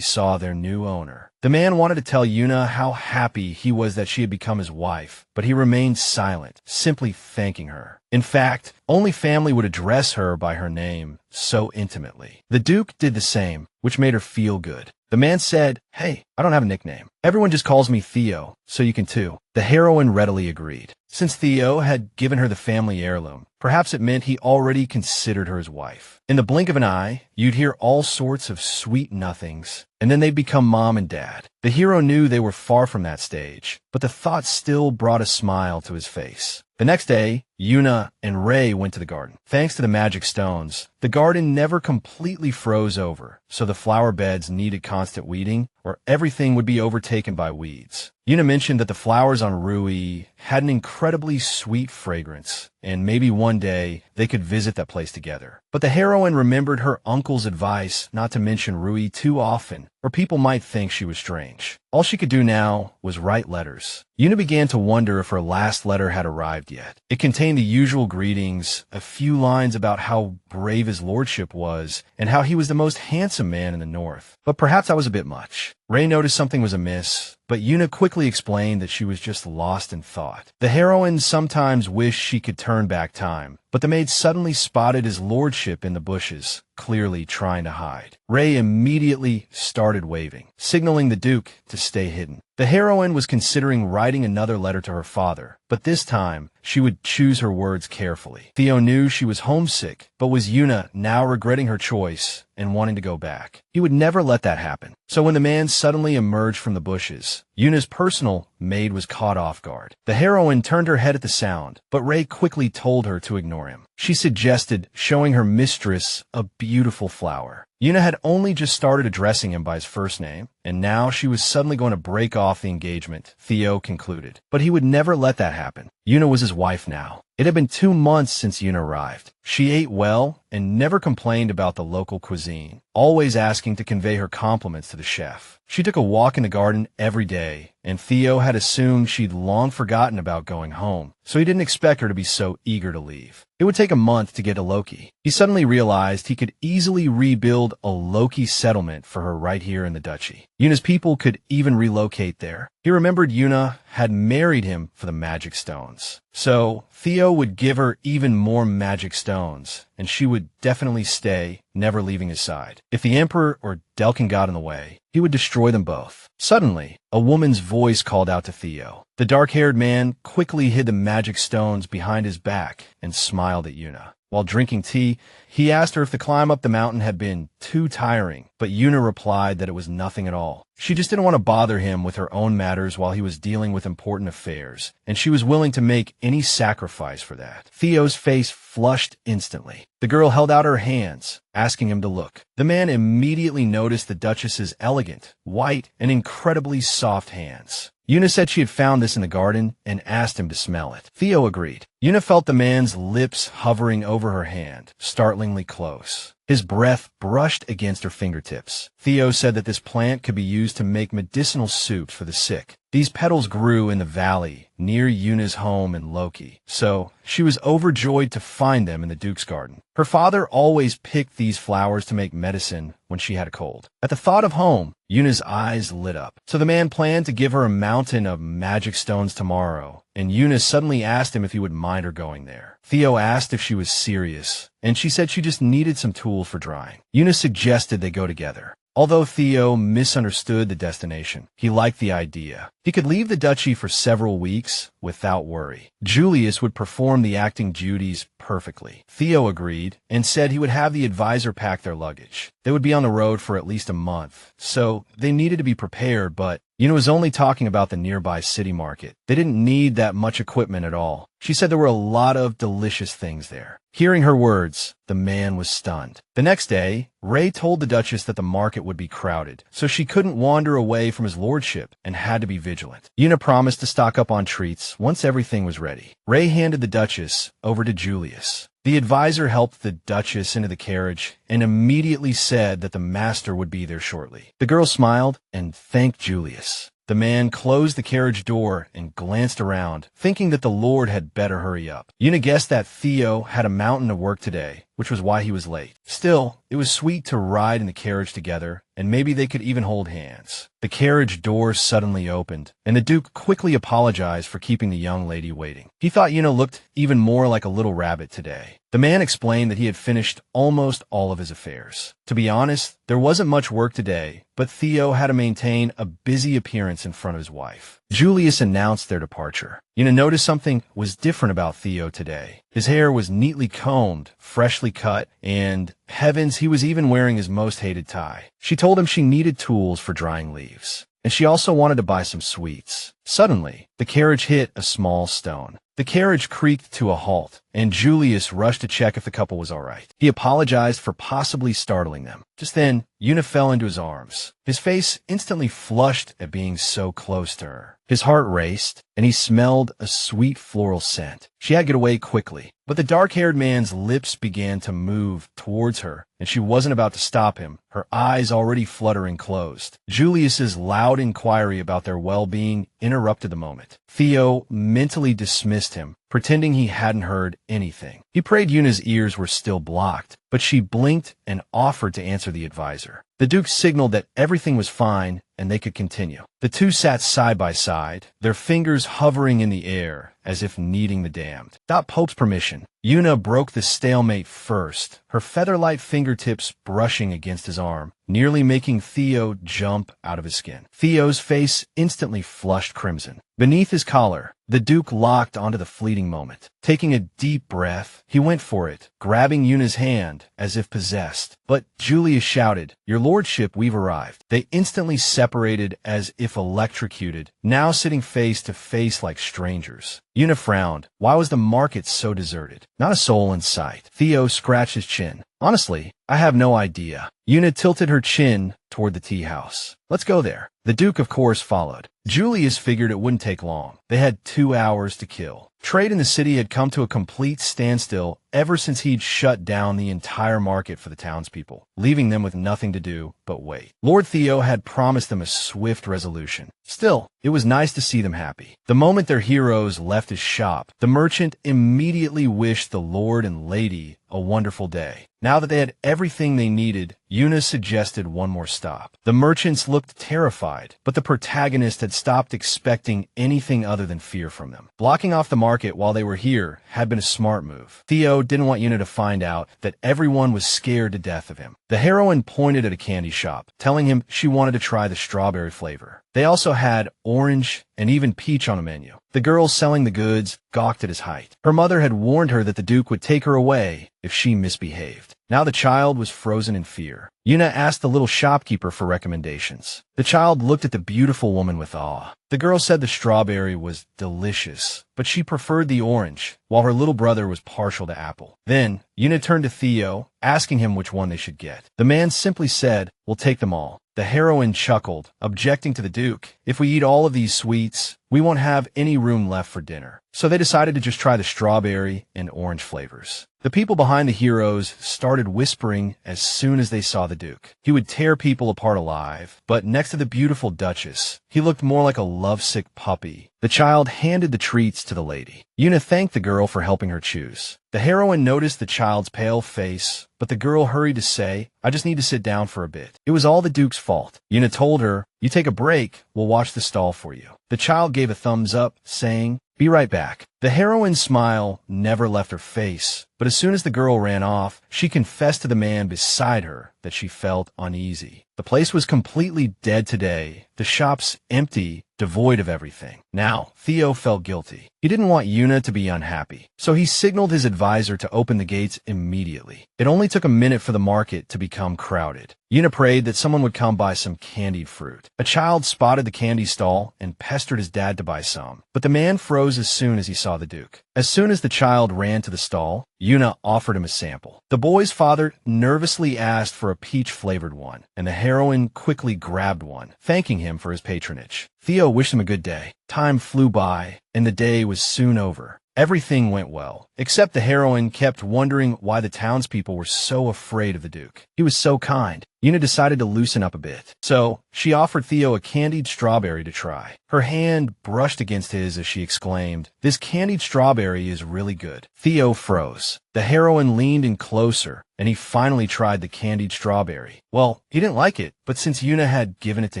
saw their new owner. The man wanted to tell Yuna how happy he was that she had become his wife, but he remained silent, simply thanking her. In fact, only family would address her by her name so intimately. The Duke did the same, which made her feel good. The man said, "Hey, I don't have a nickname. Everyone just calls me Theo, so you can too." The heroine readily agreed. Since Theo had given her the family heirloom, perhaps it meant he already considered her his wife. In the blink of an eye, you'd hear all sorts of sweet nothings, and then they'd become mom and dad. The hero knew they were far from that stage, but the thought still brought a smile to his face. The next day, Yuna and Ray went to the garden. Thanks to the magic stones, the garden never completely froze over, so the flower beds needed constant weeding, or everything would be overtaken by weeds. Yuna mentioned that the flowers on Rui had an incredibly sweet fragrance, and maybe one day they could visit that place together. But the heroine remembered her uncle's advice not to mention Rui too often, or people might think she was strange. All she could do now was write letters. Yuna began to wonder if her last letter had arrived yet. It contained the usual greetings, a few lines about how brave his lordship was, and how he was the most handsome man in the north. But perhaps that was a bit much. Ray noticed something was amiss, but Yuna quickly explained that she was just lost in thought. The heroine sometimes wished she could turn back time, but the maid suddenly spotted his lordship in the bushes, clearly trying to hide. Ray immediately started waving, signaling the Duke to stay hidden. The heroine was considering writing another letter to her father, but this time she would choose her words carefully. Theo knew she was homesick, but was Yuna now regretting her choice and wanting to go back? He would never let that happen. So when the man suddenly emerged from the bushes, Yuna's personal maid was caught off guard. The heroine turned her head at the sound, but Ray quickly told her to ignore him. She suggested showing her mistress a beautiful flower. Yuna had only just started addressing him by his first name, and now she was suddenly going to break off the engagement, Theo concluded. But he would never let that happen. Yuna was his wife now. It had been 2 months since Yuna arrived. She ate well and never complained about the local cuisine, always asking to convey her compliments to the chef. She took a walk in the garden every day, and Theo had assumed she'd long forgotten about going home, so he didn't expect her to be so eager to leave. It would take a month to get to Lochi. He suddenly realized he could easily rebuild a Lochi settlement for her right here in the duchy. Yuna's people could even relocate there. He remembered Yuna had married him for the magic stones. So Theo would give her even more magic stones, and she would definitely stay, never leaving his side. If the Emperor or Delkin got in the way, he would destroy them both. Suddenly, a woman's voice called out to Theo. The dark-haired man quickly hid the magic stones behind his back and smiled at Yuna. While drinking tea, he asked her if the climb up the mountain had been too tiring, but Yuna replied that it was nothing at all. She just didn't want to bother him with her own matters while he was dealing with important affairs, and she was willing to make any sacrifice for that. Theo's face flushed instantly. The girl held out her hands, asking him to look. The man immediately noticed the Duchess's elegant, white, and incredibly soft hands. Yuna said she had found this in the garden and asked him to smell it. Theo agreed. Yuna felt the man's lips hovering over her hand, startlingly close. His breath brushed against her fingertips. Theo said that this plant could be used to make medicinal soups for the sick. These petals grew in the valley near Yuna's home in Lochi, so she was overjoyed to find them in the Duke's garden. Her father always picked these flowers to make medicine when she had a cold. At the thought of home, Yuna's eyes lit up. So the man planned to give her a mountain of magic stones tomorrow, and Yuna suddenly asked him if he would mind her going there. Theo asked if she was serious, and she said she just needed some tools for drying. Yuna suggested they go together. Although Theo misunderstood the destination, he liked the idea. He could leave the duchy for several weeks without worry. Julius would perform the acting duties perfectly. Theo agreed and said he would have the advisor pack their luggage. They would be on the road for at least a month, so they needed to be prepared, but Yuna was only talking about the nearby city market. They didn't need that much equipment at all. She said there were a lot of delicious things there. Hearing her words, the man was stunned. The next day, Ray told the Duchess that the market would be crowded, so she couldn't wander away from his lordship and had to be vigilant. Yuna promised to stock up on treats once everything was ready. Ray handed the Duchess over to Julius. The advisor helped the Duchess into the carriage and immediately said that the master would be there shortly. The girl smiled and thanked Julius. The man closed the carriage door and glanced around, thinking that the Lord had better hurry up. Yuna guessed that Theo had a mountain of work today, which was why he was late. Still, it was sweet to ride in the carriage together, and maybe they could even hold hands. The carriage door suddenly opened, and the Duke quickly apologized for keeping the young lady waiting. He thought Yuna looked even more like a little rabbit today. The man explained that he had finished almost all of his affairs. To be honest, there wasn't much work today, but Theo had to maintain a busy appearance in front of his wife. Julius announced their departure. Yuna noticed something was different about Theo today. His hair was neatly combed, freshly cut, and, heavens, he was even wearing his most hated tie. She told him she needed tools for drying leaves, and she also wanted to buy some sweets. Suddenly, the carriage hit a small stone. The carriage creaked to a halt, and Julius rushed to check if the couple was all right. He apologized for possibly startling them. Just then, Yuna fell into his arms. His face instantly flushed at being so close to her. His heart raced, and he smelled a sweet floral scent. She had to get away quickly, but the dark-haired man's lips began to move towards her, and she wasn't about to stop him, her eyes already fluttering closed. Julius's loud inquiry about their well-being interrupted the moment. Theo mentally dismissed him, pretending he hadn't heard anything. He prayed Yuna's ears were still blocked, but she blinked and offered to answer the advisor. The Duke signaled that everything was fine and they could continue. The two sat side by side, their fingers hovering in the air as if kneading the damned. Without Pope's permission, Yuna broke the stalemate first, her feather-light fingertips brushing against his arm, nearly making Theo jump out of his skin. Theo's face instantly flushed crimson. Beneath his collar, the Duke locked onto the fleeting moment. Taking a deep breath, he went for it, grabbing Yuna's hand as if possessed. But Julius shouted, "Your lordship, we've arrived." They instantly separated as if electrocuted, now sitting face to face like strangers. Yuna frowned. Why was the market so deserted? Not a soul in sight. Theo scratched his chin. Honestly, I have no idea. Yuna tilted her chin toward the tea house. Let's go there. The Duke, of course, followed. Julius figured it wouldn't take long. They had 2 hours to kill. Trade in the city had come to a complete standstill ever since he'd shut down the entire market for the townspeople, leaving them with nothing to do but wait. Lord Theo had promised them a swift resolution. Still, it was nice to see them happy. The moment their heroes left his shop, the merchant immediately wished the Lord and Lady a wonderful day. Now that they had everything they needed, Yuna suggested one more stop. The merchants looked terrified, but the protagonist had stopped expecting anything other than fear from them. Blocking off the market while they were here had been a smart move. Theo didn't want Yuna to find out that everyone was scared to death of him. The heroine pointed at a candy shop, telling him she wanted to try the strawberry flavor. They also had orange and even peach on the menu. The girl selling the goods gawked at his height. Her mother had warned her that the Duke would take her away if she misbehaved. Now the child was frozen in fear. Yuna asked the little shopkeeper for recommendations. The child looked at the beautiful woman with awe. The girl said the strawberry was delicious, but she preferred the orange, while her little brother was partial to apple. Then, Yuna turned to Theo, asking him which one they should get. The man simply said, "We'll take them all." The heroine chuckled, objecting to the Duke. "If we eat all of these sweets, we won't have any room left for dinner." So they decided to just try the strawberry and orange flavors. The people behind the heroes started whispering as soon as they saw the Duke. He would tear people apart alive, but next to the beautiful Duchess, he looked more like a lovesick puppy. The child handed the treats to the lady. Yuna thanked the girl for helping her choose. The heroine noticed the child's pale face, but the girl hurried to say, "I just need to sit down for a bit." It was all the Duke's fault. Yuna told her, "You take a break, we'll watch the stall for you." The child gave a thumbs up, saying, "Be right back." The heroine's smile never left her face, but as soon as the girl ran off, she confessed to the man beside her that she felt uneasy. The place was completely dead today, the shops empty, devoid of everything. Now, Theo felt guilty. He didn't want Yuna to be unhappy, so he signaled his advisor to open the gates immediately. It only took a minute for the market to become crowded. Yuna prayed that someone would come buy some candied fruit. A child spotted the candy stall and pestered his dad to buy some, but the man froze as soon as he saw the Duke. As soon as the child ran to the stall, Yuna offered him a sample. The boy's father nervously asked for a peach-flavored one, and the heroine quickly grabbed one, thanking him for his patronage. Theo wished him a good day. Time flew by, and the day was soon over. Everything went well, except the heroine kept wondering why the townspeople were so afraid of the Duke. He was so kind. Yuna decided to loosen up a bit, so she offered Theo a candied strawberry to try. Her hand brushed against his as she exclaimed, "This candied strawberry is really good." Theo froze. The heroine leaned in closer, and he finally tried the candied strawberry. Well, he didn't like it, but since Yuna had given it to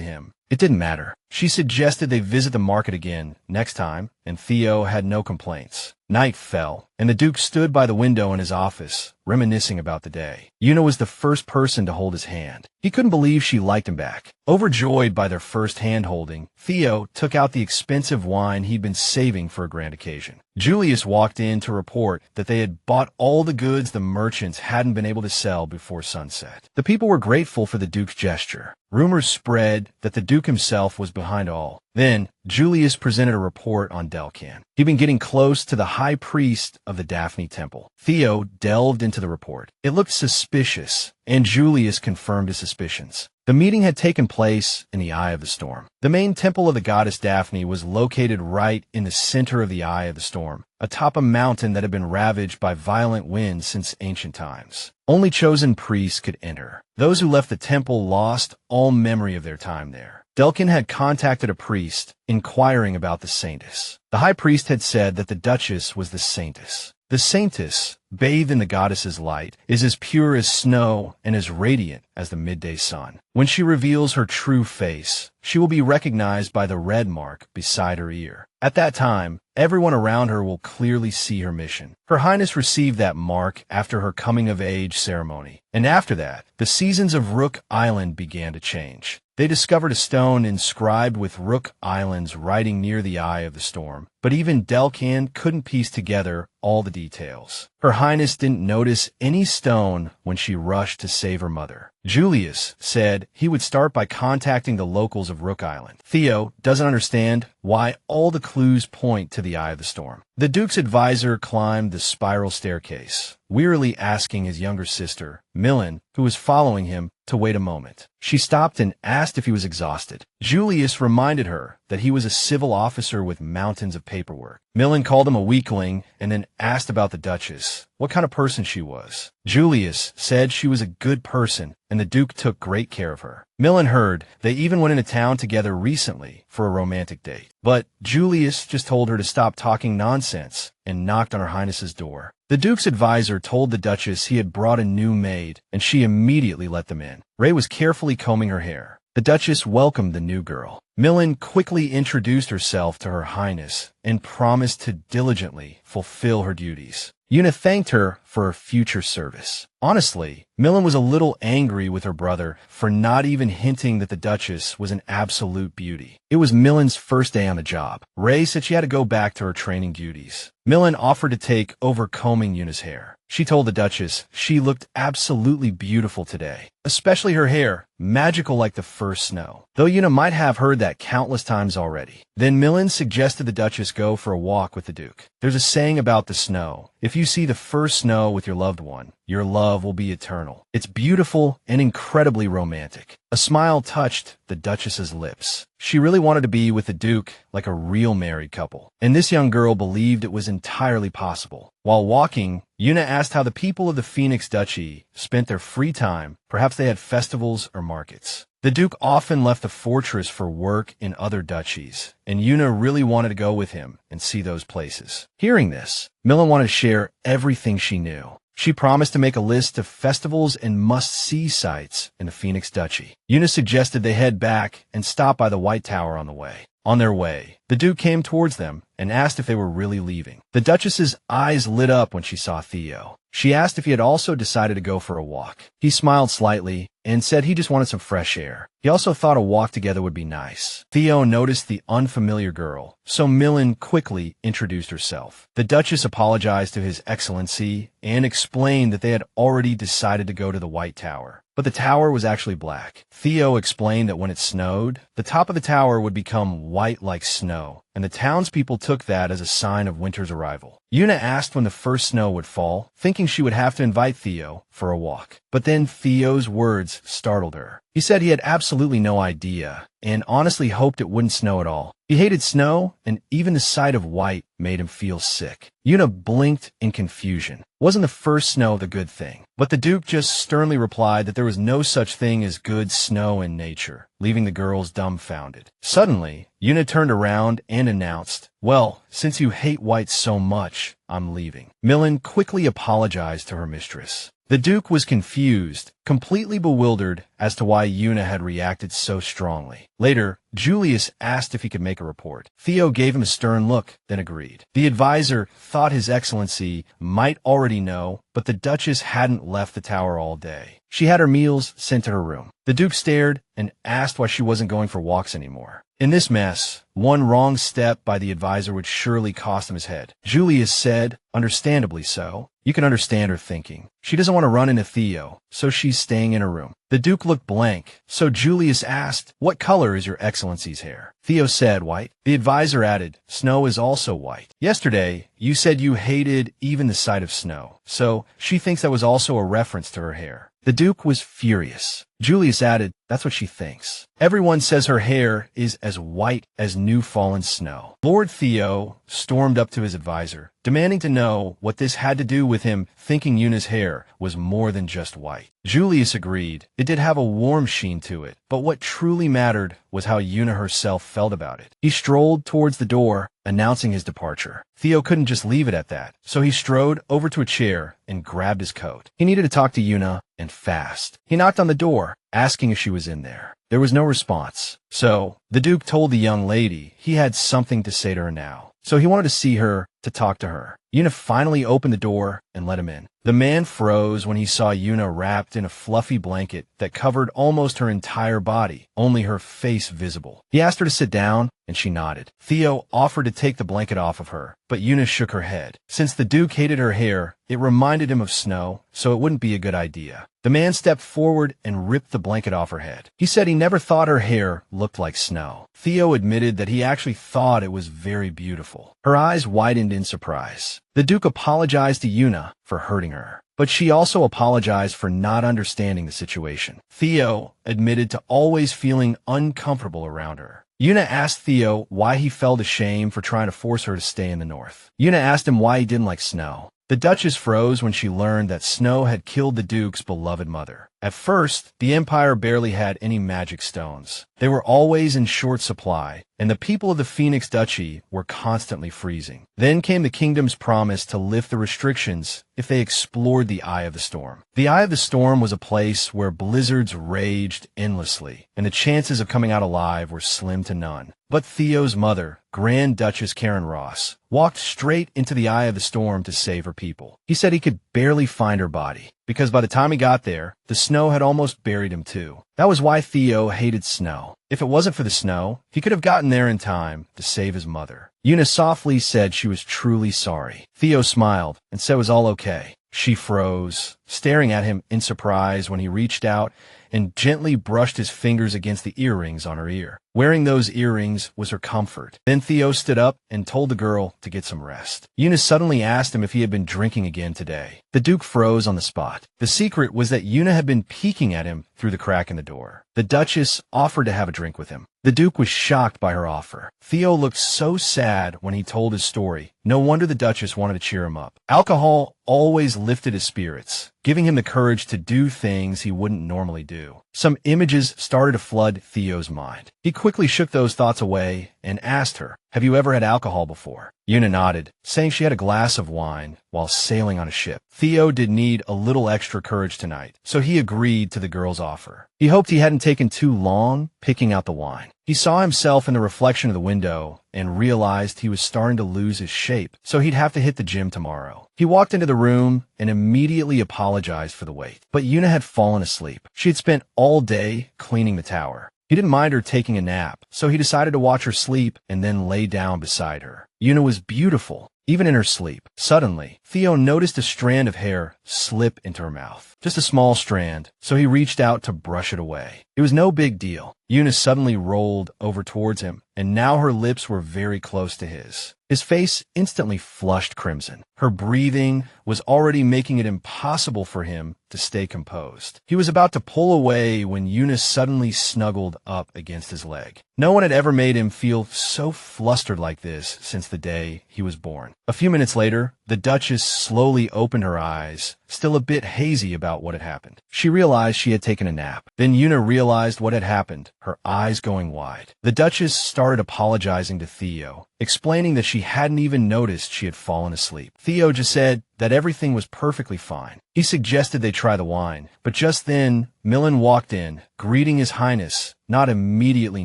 him, it didn't matter. She suggested they visit the market again next time, and Theo had no complaints. Night fell, and the Duke stood by the window in his office, reminiscing about the day. Yuna was the first person to hold his hand. He couldn't believe she liked him back. Overjoyed by their first hand-holding, Theo took out the expensive wine he'd been saving for a grand occasion. Julius walked in to report that they had bought all the goods the merchants hadn't been able to sell before sunset. The people were grateful for the Duke's gesture. Rumors spread that the Duke himself was behind all. Then, Julius presented a report on Delcan. He'd been getting close to the high priest of the Daphne Temple. Theo delved into the report. It looked suspicious, and Julius confirmed his suspicions. The meeting had taken place in the Eye of the Storm. The main temple of the goddess Daphne was located right in the center of the Eye of the Storm, atop a mountain that had been ravaged by violent winds since ancient times. Only chosen priests could enter. Those who left the temple lost all memory of their time there. Delcan had contacted a priest, inquiring about the saintess. The high priest had said that the Duchess was the saintess. The saintess, bathed in the goddess's light, is as pure as snow and as radiant as the midday sun. When she reveals her true face, she will be recognized by the red mark beside her ear. At that time, everyone around her will clearly see her mission. Her Highness received that mark after her coming-of-age ceremony, and after that, the seasons of Rook Island began to change. They discovered a stone inscribed with Rook Island's writing near the Eye of the Storm, but even Delcan couldn't piece together all the details. Her Highness didn't notice any stone when she rushed to save her mother. Julius said he would start by contacting the locals of Rook Island. Theo doesn't understand why all the clues point to the Eye of the Storm. The Duke's advisor climbed the spiral staircase, wearily asking his younger sister, Millen, who was following him, to wait a moment. She stopped and asked if he was exhausted. Julius reminded her that he was a civil officer with mountains of paperwork. Millen called him a weakling and then asked about the Duchess, what kind of person she was. Julius said she was a good person and the Duke took great care of her. Millen heard they even went into town together recently for a romantic date. But Julius just told her to stop talking nonsense and knocked on her Highness's door. The Duke's advisor told the Duchess he had brought a new maid, and she immediately let them in. Ray was carefully combing her hair. The Duchess welcomed the new girl. Millen quickly introduced herself to her Highness and promised to diligently fulfill her duties. Yuna thanked her for her future service. Honestly, Millen was a little angry with her brother for not even hinting that the Duchess was an absolute beauty. It was Millen's first day on the job. Ray said she had to go back to her training duties. Millen offered to take over combing Yuna's hair. She told the Duchess she looked absolutely beautiful today, especially her hair, magical like the first snow, though Yuna might have heard that countless times already. Then Millen suggested the Duchess go for a walk with the Duke. There's a saying about the snow. If you see the first snow with your loved one, your love will be eternal. It's beautiful and incredibly romantic. A smile touched the Duchess's lips. She really wanted to be with the Duke like a real married couple, and this young girl believed it was entirely possible. While walking, Yuna asked how the people of the Phoenix Duchy spent their free time. Perhaps they had festivals or markets. The Duke often left the fortress for work in other duchies, and Yuna really wanted to go with him and see those places. Hearing this, Millen wanted to share everything she knew. She promised to make a list of festivals and must-see sites in the Phoenix Duchy. Yuna suggested they head back and stop by the White Tower on the way. On their way, the Duke came towards them and asked if they were really leaving. The Duchess's eyes lit up when she saw Theo. She asked if he had also decided to go for a walk. He smiled slightly and said he just wanted some fresh air. He also thought a walk together would be nice. Theo noticed the unfamiliar girl, so Millen quickly introduced herself. The Duchess apologized to His Excellency and explained that they had already decided to go to the White Tower. But the tower was actually black. Theo explained that when it snowed, the top of the tower would become white like snow, and the townspeople took that as a sign of winter's arrival. Yuna asked when the first snow would fall, thinking she would have to invite Theo for a walk. But then Theo's words startled her. He said he had absolutely no idea, and honestly hoped it wouldn't snow at all. He hated snow, and even the sight of white made him feel sick. Yuna blinked in confusion. Wasn't the first snow the good thing? But the Duke just sternly replied that there was no such thing as good snow in nature, leaving the girls dumbfounded. Suddenly, Yuna turned around and announced, "Well, since you hate white so much, I'm leaving." Millen quickly apologized to her mistress. The Duke was confused, completely bewildered as to why Yuna had reacted so strongly. Later, Julius asked if he could make a report. Theo gave him a stern look, then agreed. The advisor thought His Excellency might already know, but the Duchess hadn't left the tower all day. She had her meals sent to her room. The Duke stared and asked why she wasn't going for walks anymore. In this mess, one wrong step by the advisor would surely cost him his head. Julius said, understandably so. You can understand her thinking. She doesn't want to run into Theo, so she's staying in her room. The Duke looked blank, so Julius asked, "What color is Your Excellency's hair?" Theo said, "White." The advisor added, "Snow is also white. Yesterday, you said you hated even the sight of snow, so she thinks that was also a reference to her hair." The Duke was furious. Julius added, "That's what she thinks. Everyone says her hair is as white as new fallen snow." Lord Theo stormed up to his advisor, demanding to know what this had to do with him thinking Yuna's hair was more than just white. Julius agreed. It did have a warm sheen to it, but what truly mattered was how Yuna herself felt about it. He strolled towards the door, announcing his departure. Theo couldn't just leave it at that, so he strode over to a chair and grabbed his coat. He needed to talk to Yuna, and fast. He knocked on the door, asking if she was in there. There was no response, so the Duke told the young lady he had something to say to her now. So he wanted to see her, to talk to her. Yuna finally opened the door and let him in. The man froze when he saw Yuna wrapped in a fluffy blanket that covered almost her entire body, only her face visible. He asked her to sit down, and she nodded. Theo offered to take the blanket off of her, but Yuna shook her head. Since the Duke hated her hair, it reminded him of snow, so it wouldn't be a good idea. The man stepped forward and ripped the blanket off her head. He said he never thought her hair looked like snow. Theo admitted that he actually thought it was very beautiful. Her eyes widened in surprise. The Duke apologized to Yuna for hurting her, but she also apologized for not understanding the situation. Theo admitted to always feeling uncomfortable around her. Yuna asked Theo why he felt ashamed for trying to force her to stay in the north. Yuna asked him why he didn't like snow. The Duchess froze when she learned that snow had killed the Duke's beloved mother. At first, the Empire barely had any magic stones. They were always in short supply, and the people of the Phoenix Duchy were constantly freezing. Then came the kingdom's promise to lift the restrictions if they explored the Eye of the Storm. The Eye of the Storm was a place where blizzards raged endlessly, and the chances of coming out alive were slim to none. But Theo's mother, Grand Duchess Karen Ross, walked straight into the Eye of the Storm to save her people. He said he could barely find her body, because by the time he got there, the snow had almost buried him too. That was why Theo hated snow. If it wasn't for the snow, he could have gotten there in time to save his mother. Yuna softly said she was truly sorry. Theo smiled and said it was all okay. She froze, staring at him in surprise when he reached out and gently brushed his fingers against the earrings on her ear. Wearing those earrings was her comfort. Then Theo stood up and told the girl to get some rest. Yuna suddenly asked him if he had been drinking again today. The Duke froze on the spot. The secret was that Yuna had been peeking at him through the crack in the door. The Duchess offered to have a drink with him. The Duke was shocked by her offer. Theo looked so sad when he told his story. No wonder the Duchess wanted to cheer him up. Alcohol always lifted his spirits, giving him the courage to do things he wouldn't normally do. Some images started to flood Theo's mind. He quickly shook those thoughts away and asked her, "Have you ever had alcohol before?" Yuna nodded, saying she had a glass of wine while sailing on a ship. Theo did need a little extra courage tonight, so he agreed to the girl's offer. He hoped he hadn't taken too long picking out the wine. He saw himself in the reflection of the window and realized he was starting to lose his shape, so he'd have to hit the gym tomorrow. He walked into the room and immediately apologized for the wait. But Yuna had fallen asleep. She had spent all day cleaning the tower. He didn't mind her taking a nap, so he decided to watch her sleep and then lay down beside her. Yuna was beautiful, even in her sleep. Suddenly, Theo noticed a strand of hair slip into her mouth. Just a small strand, so he reached out to brush it away. It was no big deal. Yuna suddenly rolled over towards him, and now her lips were very close to his. His face instantly flushed crimson. Her breathing was already making it impossible for him to stay composed. He was about to pull away when Yuna suddenly snuggled up against his leg. No one had ever made him feel so flustered like this since the day he was born. A few minutes later, the Duchess slowly opened her eyes, still a bit hazy about what had happened. She realized she had taken a nap. Then Yuna realized what had happened, her eyes going wide. The Duchess started apologizing to Theo, explaining that she hadn't even noticed she had fallen asleep. Theo just said that everything was perfectly fine. He suggested they try the wine, but just then, Millen walked in, greeting His Highness, not immediately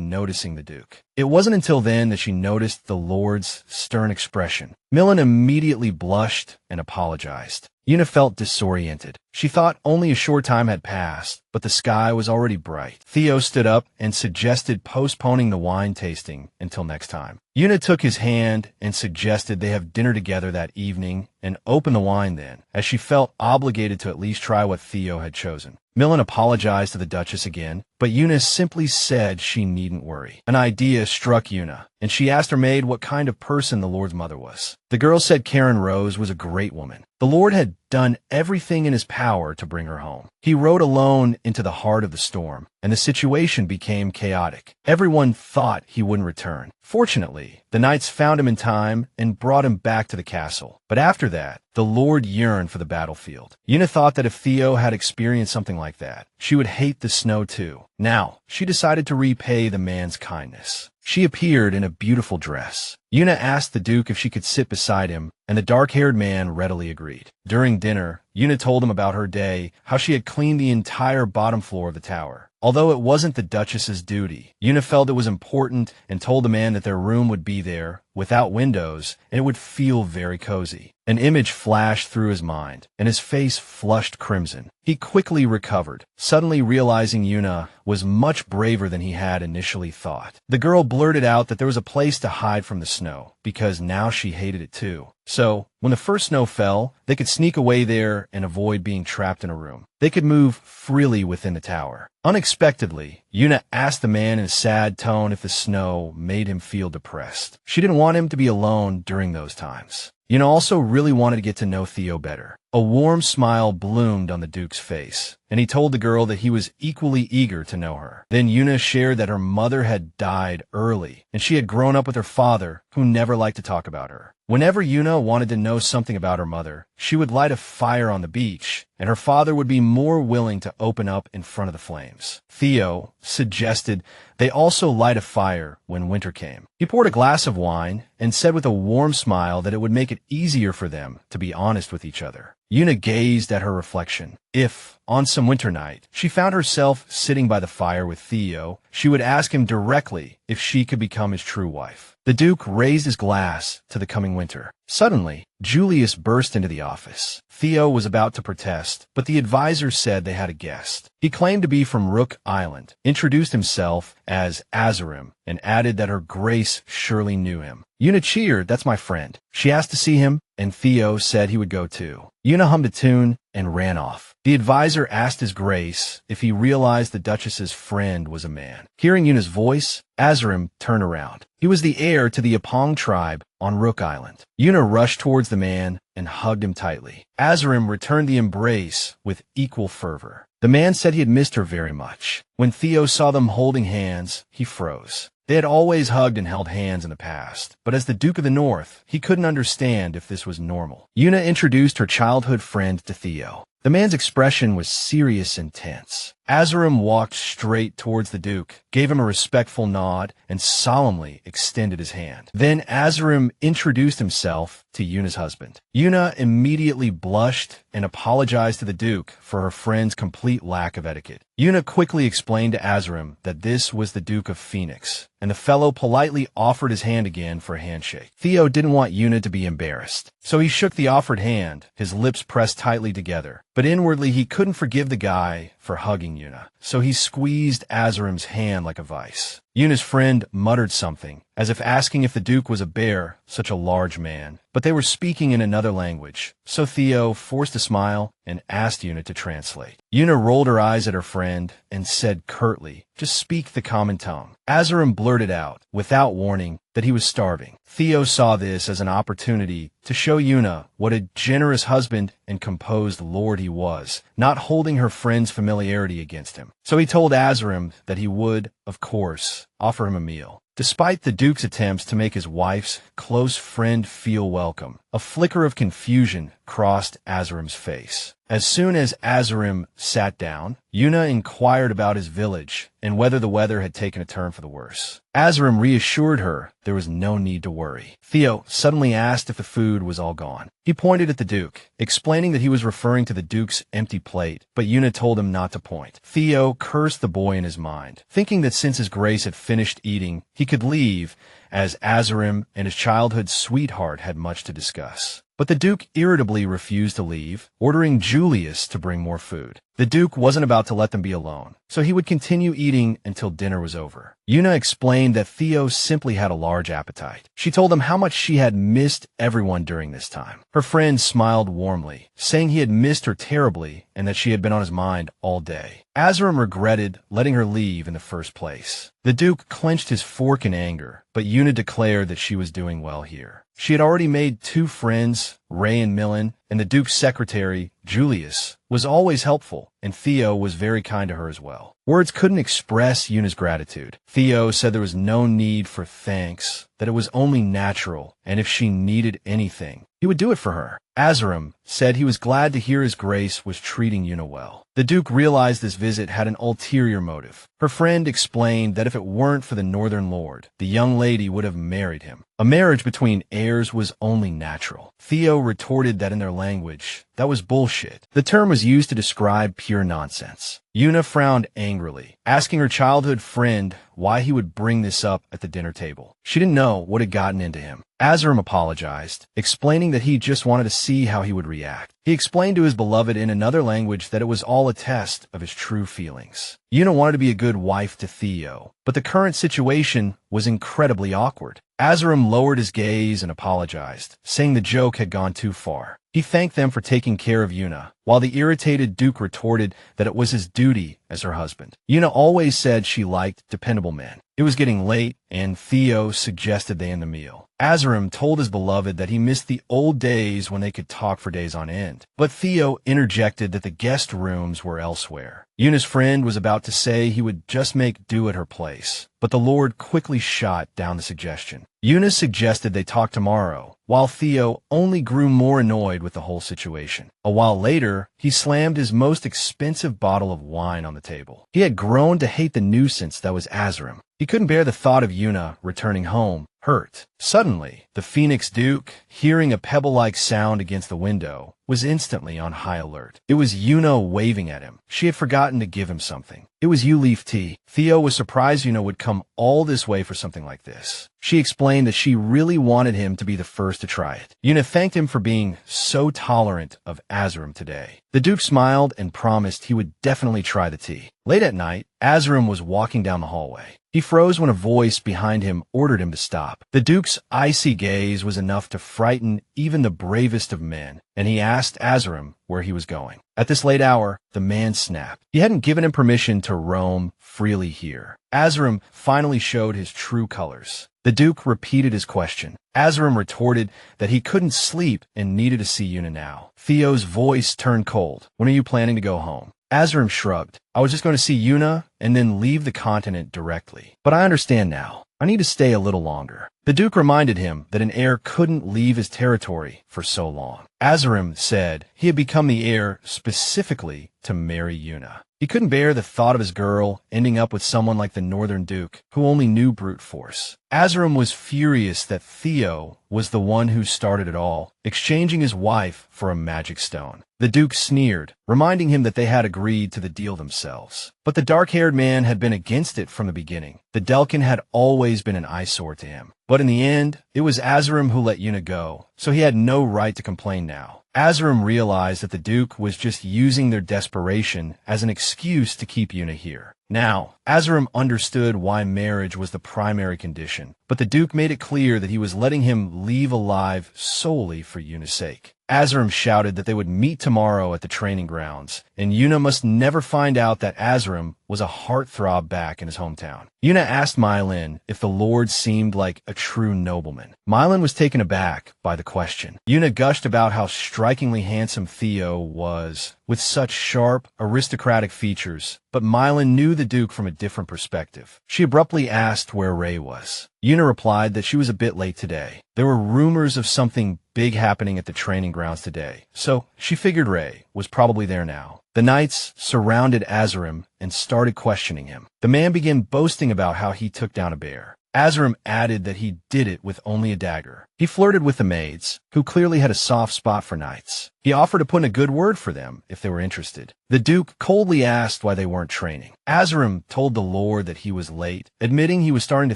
noticing the Duke. It wasn't until then that she noticed the Lord's stern expression. Millen immediately blushed and apologized. Yuna felt disoriented. She thought only a short time had passed, but the sky was already bright. Theo stood up and suggested postponing the wine tasting until next time. Yuna took his hand and suggested they have dinner together that evening and open the wine then, as she felt obligated to at least try what Theo had chosen. Millen apologized to the Duchess again, but Yuna simply said she needn't worry. An idea struck Yuna, and she asked her maid what kind of person the Lord's mother was. The girl said Karen Rose was a great woman. The Lord had done everything in his power to bring her home. He rode alone into the heart of the storm, and the situation became chaotic. Everyone thought he wouldn't return. Fortunately, the knights found him in time and brought him back to the castle. But after that, the Lord yearned for the battlefield. Yuna thought that if Theo had experienced something like that, she would hate the snow too. Now, she decided to repay the man's kindness. She appeared in a beautiful dress. Yuna asked the Duke if she could sit beside him, and the dark-haired man readily agreed. During dinner, Yuna told him about her day, how she had cleaned the entire bottom floor of the tower. Although it wasn't the Duchess's duty, Yuna felt it was important and told the man that their room would be there, without windows, and it would feel very cozy. An image flashed through his mind, and his face flushed crimson. He quickly recovered, suddenly realizing Yuna was much braver than he had initially thought. The girl blurted out that there was a place to hide from the snow, because now she hated it too. So, when the first snow fell, they could sneak away there and avoid being trapped in a room. They could move freely within the tower. Unexpectedly, Yuna asked the man in a sad tone if the snow made him feel depressed. She didn't want him to be alone during those times. Yuna also really wanted to get to know Theo better. A warm smile bloomed on the Duke's face, and he told the girl that he was equally eager to know her. Then Yuna shared that her mother had died early, and she had grown up with her father, who never liked to talk about her. Whenever Yuna wanted to know something about her mother, she would light a fire on the beach, and her father would be more willing to open up in front of the flames. Theo suggested they also light a fire when winter came. He poured a glass of wine and said with a warm smile that it would make it easier for them to be honest with each other. Yuna gazed at her reflection. If, on some winter night, she found herself sitting by the fire with Theo, she would ask him directly if she could become his true wife. The Duke raised his glass to the coming winter. Suddenly, Julius burst into the office. Theo was about to protest, but the advisor said they had a guest. He claimed to be from Rook Island, introduced himself as Azarim, and added that her grace surely knew him. Yuna cheered, "That's my friend." She asked to see him, and Theo said he would go too. Yuna hummed a tune and ran off. The advisor asked his grace if he realized the Duchess's friend was a man. Hearing Yuna's voice, Azarim turned around. He was the heir to the Apong tribe on Rook Island. Yuna rushed towards the man and hugged him tightly. Azarim returned the embrace with equal fervor. The man said he had missed her very much. When Theo saw them holding hands, he froze. They had always hugged and held hands in the past, but as the Duke of the North, he couldn't understand if this was normal. Yuna introduced her childhood friend to Theo. The man's expression was serious and tense. Azarim walked straight towards the Duke, gave him a respectful nod, and solemnly extended his hand. Then Azarim introduced himself to Yuna's husband. Yuna immediately blushed and apologized to the Duke for her friend's complete lack of etiquette. Yuna quickly explained to Azarim that this was the Duke of Phoenix, and the fellow politely offered his hand again for a handshake. Theo didn't want Yuna to be embarrassed, so he shook the offered hand, his lips pressed tightly together. But inwardly he couldn't forgive the guy for hugging Yuna, so he squeezed Azarim's hand like a vice. Yuna's friend muttered something, as if asking if the Duke was a bear, such a large man, but they were speaking in another language, so Theo forced a smile and asked Yuna to translate. Yuna rolled her eyes at her friend and said curtly, "Just speak the common tongue." Azarim blurted out, without warning, that he was starving. Theo saw this as an opportunity to show Yuna what a generous husband and composed lord he was, not holding her friend's familiarity against him. So he told Azarim that he would, of course, offer him a meal. Despite the Duke's attempts to make his wife's close friend feel welcome, a flicker of confusion crossed Azarim's face. As soon as Azarim sat down, Yuna inquired about his village and whether the weather had taken a turn for the worse. Azarim reassured her there was no need to worry. Theo suddenly asked if the food was all gone. He pointed at the Duke, explaining that he was referring to the Duke's empty plate, but Yuna told him not to point. Theo cursed the boy in his mind, thinking that since his grace had finished eating, he could leave, as Azarim and his childhood sweetheart had much to discuss. But the Duke irritably refused to leave, ordering Julius to bring more food. The Duke wasn't about to let them be alone, so he would continue eating until dinner was over. Yuna explained that Theo simply had a large appetite. She told him how much she had missed everyone during this time. Her friend smiled warmly, saying he had missed her terribly and that she had been on his mind all day. Azarim regretted letting her leave in the first place. The Duke clenched his fork in anger, but Yuna declared that she was doing well here. She had already made 2 friends, Ray and Millen, and the Duke's secretary, Julius, was always helpful, and Theo was very kind to her as well. Words couldn't express Yuna's gratitude. Theo said there was no need for thanks, that it was only natural, and if she needed anything, he would do it for her. Azarim said he was glad to hear his grace was treating Yuna well. The Duke realized this visit had an ulterior motive. Her friend explained that if it weren't for the Northern Lord, the young lady would have married him. A marriage between heirs was only natural. Theo retorted that in their language, that was bullshit. The term was used to describe pure nonsense. Yuna frowned angrily, asking her childhood friend why he would bring this up at the dinner table. She didn't know what had gotten into him. Azarim apologized, explaining that he just wanted to see how he would react. He explained to his beloved in another language that it was all a test of his true feelings. Yuna wanted to be a good wife to Theo, but the current situation was incredibly awkward. Azarim lowered his gaze and apologized, saying the joke had gone too far. He thanked them for taking care of Yuna, while the irritated Duke retorted that it was his duty as her husband. Yuna always said she liked dependable men. It was getting late, and Theo suggested they end the meal. Azarim told his beloved that he missed the old days when they could talk for days on end, but Theo interjected that the guest rooms were elsewhere. Yuna's friend was about to say he would just make do at her place, but the Lord quickly shot down the suggestion. Yuna suggested they talk tomorrow, while Theo only grew more annoyed with the whole situation. A while later, he slammed his most expensive bottle of wine on the table. He had grown to hate the nuisance that was Azarim. He couldn't bear the thought of Yuna returning home, hurt. Suddenly, the Phoenix Duke, hearing a pebble-like sound against the window, was instantly on high alert. It was Yuna waving at him. She had forgotten to give him something. It was U-leaf tea. Theo was surprised Yuna would come all this way for something like this. She explained that she really wanted him to be the first to try it. Yuna thanked him for being so tolerant of Azarim today. The Duke smiled and promised he would definitely try the tea. Late at night, Azarim was walking down the hallway. He froze when a voice behind him ordered him to stop. The Duke's icy gaze was enough to frighten even the bravest of men, and he asked Azarim where he was going. At this late hour, the man snapped. He hadn't given him permission to roam freely here. Azarim finally showed his true colors. The Duke repeated his question. Azarim retorted that he couldn't sleep and needed to see Yuna now. Theo's voice turned cold. "When are you planning to go home?" Azarim shrugged. "I was just going to see Yuna and then leave the continent directly. But I understand now. I need to stay a little longer. The Duke reminded him that an heir couldn't leave his territory for so long. Azarim said he had become the heir specifically to marry Yuna. He couldn't bear the thought of his girl ending up with someone like the Northern Duke, who only knew brute force. Azarim was furious that Theo was the one who started it all, exchanging his wife for a magic stone. The Duke sneered, reminding him that they had agreed to the deal themselves. But the dark-haired man had been against it from the beginning. The Delkin had always been an eyesore to him. But in the end, it was Azarim who let Yuna go, so he had no right to complain now. Azarim realized that the Duke was just using their desperation as an excuse to keep Yuna here. Now, Azarim understood why marriage was the primary condition, but the Duke made it clear that he was letting him leave alive solely for Yuna's sake. Azarim shouted that they would meet tomorrow at the training grounds, and Yuna must never find out that Azarim was a heartthrob back in his hometown. Yuna asked Mylin if the Lord seemed like a true nobleman. Mylin was taken aback by the question. Yuna gushed about how strikingly handsome Theo was, with such sharp, aristocratic features, but Mylin knew the Duke from a different perspective. She abruptly asked where Ray was. Yuna replied that she was a bit late today. There were rumors of something big happening at the training grounds today, so she figured Ray was probably there now. The knights surrounded Azarim and started questioning him. The man began boasting about how he took down a bear. Azarim added that he did it with only a dagger. He flirted with the maids, who clearly had a soft spot for knights. He offered to put in a good word for them if they were interested. The Duke coldly asked why they weren't training. Azarim told the Lord that he was late, admitting he was starting to